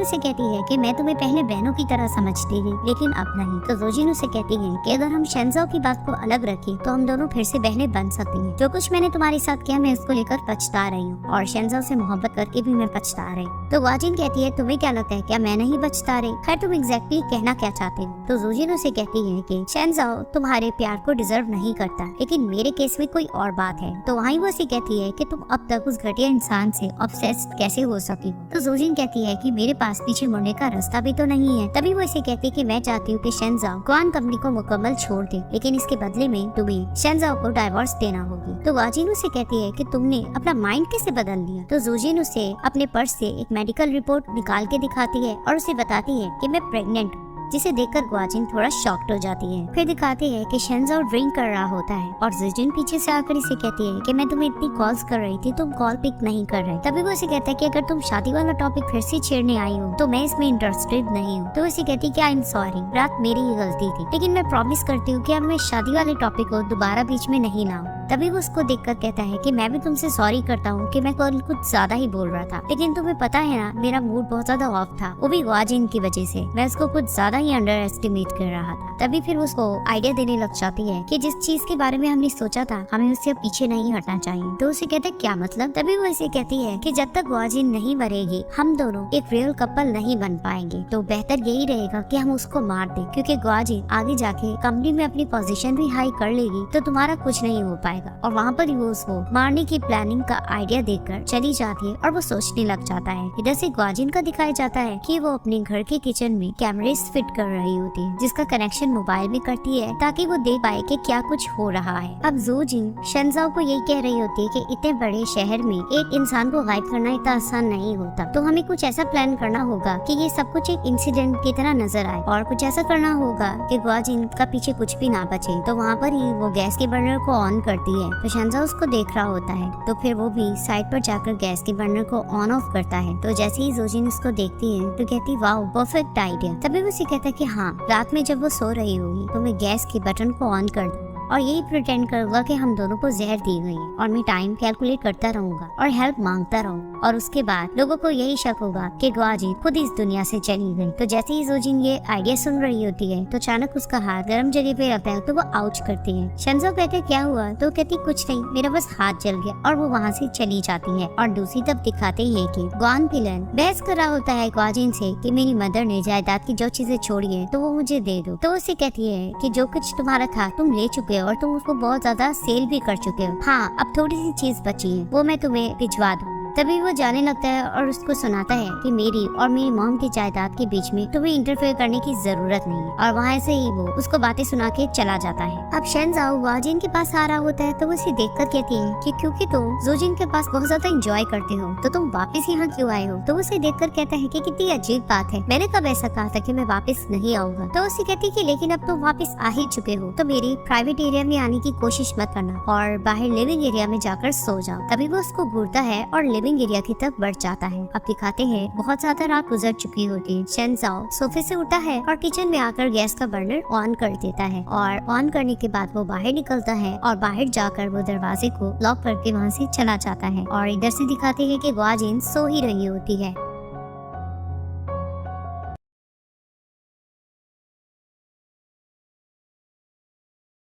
उसे कहती है कि मैं तुम्हें पहले बहनों की तरह समझती थी लेकिन अब नहीं। तो जूजिन उसे कहती है कि अगर हम शेंजाओ की बात को अलग रखें तो हम दोनों फिर से बहनें बन सकती हैं। जो कुछ मैंने तुम्हारे साथ किया मैं उसको लेकर पछता रही हूँ और शेंजाओ से मोहब्बत करके भी मैं पछता रही। तो ग्वाजिन कहती है तुम्हें क्या लगता है क्या मैं नहीं पछता रही, खैर तुम एग्जैक्टली कहना क्या चाहते हो। तो जूजिन उसे कहती है कि शेंजाओ तुम्हारे प्यार को डिजर्व नहीं करता लेकिन मेरे केस में कोई और बात है। तो वहीं वो उसे कहती है कि तुम अब तक उस घटिया इंसान से ऑब्सेस्ड कैसे हो सकी। तो जूजिन कहती है कि मेरे पास पीछे मुड़ने का रास्ता भी तो नहीं है। तभी वो इसे कहती है कि मैं चाहती हूँ कि शेंजाओ ग्वान कंपनी को मुकम्मल छोड़ दे लेकिन इसके बदले में तुम्हें शेंजाओ को डाइवोर्स देना होगी। तो ग्वाजिन उसे कहती है कि तुमने अपना माइंड कैसे बदल दिया। तो जूजिन उसे अपने पर्स से एक मेडिकल रिपोर्ट निकाल के दिखाती है और उसे बताती है कि मैं प्रेग्नेंट हूँ। जिसे देखकर ग्वाजिन थोड़ा शॉक्ड हो जाती है। फिर दिखाते हैं कि शेंजाओ ड्रिंक कर रहा होता है और ज़ुजिन पीछे से आकर इसे कहती है कि मैं तुम्हें इतनी कॉल्स कर रही थी, तुम कॉल पिक नहीं कर रहे। तभी वो इसे कहता है कि अगर तुम शादी वाला टॉपिक फिर से छेड़ने आई हो तो मैं इसमें इंटरेस्टेड नहीं हूँ। तो इसे कहती है कि आई एम सॉरी, रात मेरी ही गलती थी, लेकिन मैं प्रॉमिस करती हूँ कि अब मैं शादी वाले टॉपिक को दोबारा बीच में नहीं लाऊं। तभी वो उसको देखकर कहता है कि मैं भी तुमसे सॉरी करता हूँ कि मैं कल कुछ ज्यादा ही बोल रहा था, लेकिन तुम्हें पता है ना मेरा मूड बहुत ज्यादा ऑफ था, वो भी ग्वाजिन की वजह से। मैं उसको कुछ ज्यादा ही अंडर एस्टिमेट कर रहा था। तभी फिर उसको आइडिया देने लग जाती है कि जिस चीज के बारे में हमने सोचा था हमें उससे पीछे नहीं हटना चाहिए। तो उसे कहता है क्या मतलब? तभी वो इसे कहती है कि जब तक ग्वाजिन नहीं मरेगी हम दोनों एक रियल कपल नहीं बन पाएंगे, तो बेहतर यही रहेगा कि हम उसको मार दें, क्योंकि ग्वाजिन आगे जाके कंपनी में अपनी पोजीशन भी हाई कर लेगी तो तुम्हारा कुछ नहीं हो पाएगा। और वहाँ पर ही वो उसको मारने की प्लानिंग का आइडिया देकर चली जाती है और वो सोचने लग जाता है। इधर से ग्वाजिन का दिखाया जाता है कि वो अपने घर के किचन में कैमरेस फिट कर रही होती है, जिसका कनेक्शन मोबाइल में करती है ताकि वो देख पाए कि क्या कुछ हो रहा है। अब ज़ुजिन शेंजाओ को यही कह रही होती है कि इतने बड़े शहर में एक इंसान को गायब करना इतना आसान नहीं होता, तो हमें कुछ ऐसा प्लान करना होगा कि ये सब कुछ एक इंसिडेंट की तरह नजर आए और कुछ ऐसा करना होगा कि ग्वाजिन का पीछे कुछ भी ना बचे। तो वहाँ पर ही वो गैस के बर्नर को ऑन करती है। तो शेंजाओ उसको देख रहा होता है, तो फिर वो भी साइड पर जाकर गैस के बर्नर को ऑन ऑफ करता है। तो जैसे ही ज़ुजिन उसको देखती है तो कहती वाओ परफेक्ट आइडिया। तभी वो उसे कहता है कि हाँ, रात में जब वो सो रही होगी तो मैं गैस के बटन को ऑन कर दूँ और यही प्रिटेंड करूंगा कि हम दोनों को जहर दी गई है और मैं टाइम कैलकुलेट करता रहूंगा और हेल्प मांगता रहूंगा, और उसके बाद लोगों को यही शक होगा कि ग्वाजिन खुद इस दुनिया से चली गई। तो जैसे ही ज़ुजिन ये आइडिया सुन रही होती है तो अचानक उसका हाथ गर्म जगह पे रहता है, तो वो आउच करती है। शेंजाओ कहते क्या हुआ? तो कहती कुछ नहीं, मेरा बस हाथ जल गया, और वो वहाँ से चली जाती है। और दूसरी तरफ दिखाते ही कि ग्वान पिलन बहस कर रहा होता है ग्वाजिन से कि मेरी मदर ने जायदाद की जो चीजें छोड़ी है तो वो मुझे दे दो। तो उसे कहती है कि जो कुछ तुम्हारा था तुम ले चुके हो और तुम उसको बहुत ज्यादा सेल भी कर चुके हो। हाँ, अब थोड़ी सी चीज बची है, वो मैं तुम्हें भिजवा दूँ। तभी वो जाने लगता है और उसको सुनाता है कि मेरी और मेरी मॉम की जायदाद के बीच में तुम्हें इंटरफेयर करने की जरूरत नहीं है, और वहाँ से ही वो उसको बातें सुना के चला जाता है। अब शेंजाओ ग्वाजिन के पास आ रहा होता है तो वो उसे देखकर कहती है कि क्योंकि तुम ज़ुजिन के पास बहुत ज्यादा एंजॉय करते हो तो तुम वापस यहाँ क्यों आए हो? तो उसे देखकर कहता है कि कितनी अजीब बात है, मैंने कब ऐसा कहा था कि मैं वापस नहीं आऊंगा? तो उसे कहती है कि लेकिन अब तुम वापस आ ही चुके हो तो मेरी प्राइवेट एरिया में आने की कोशिश मत करना और बाहर लिविंग एरिया में जाकर सो जाओ। तभी वो उसको घूरता है और लिविंग एरिया की तरफ बढ़ जाता है। अब दिखाते हैं बहुत ज्यादा रात गुजर चुकी होती है। शेंजाओ सोफे से उठा है और किचन में आकर गैस का बर्नर ऑन कर देता है, और ऑन करने के बाद वो बाहर निकलता है और बाहर जाकर वो दरवाजे को लॉक करके वहाँ से चला जाता है। और इधर से दिखाते हैं कि ग्वाजिन सो ही रही होती है।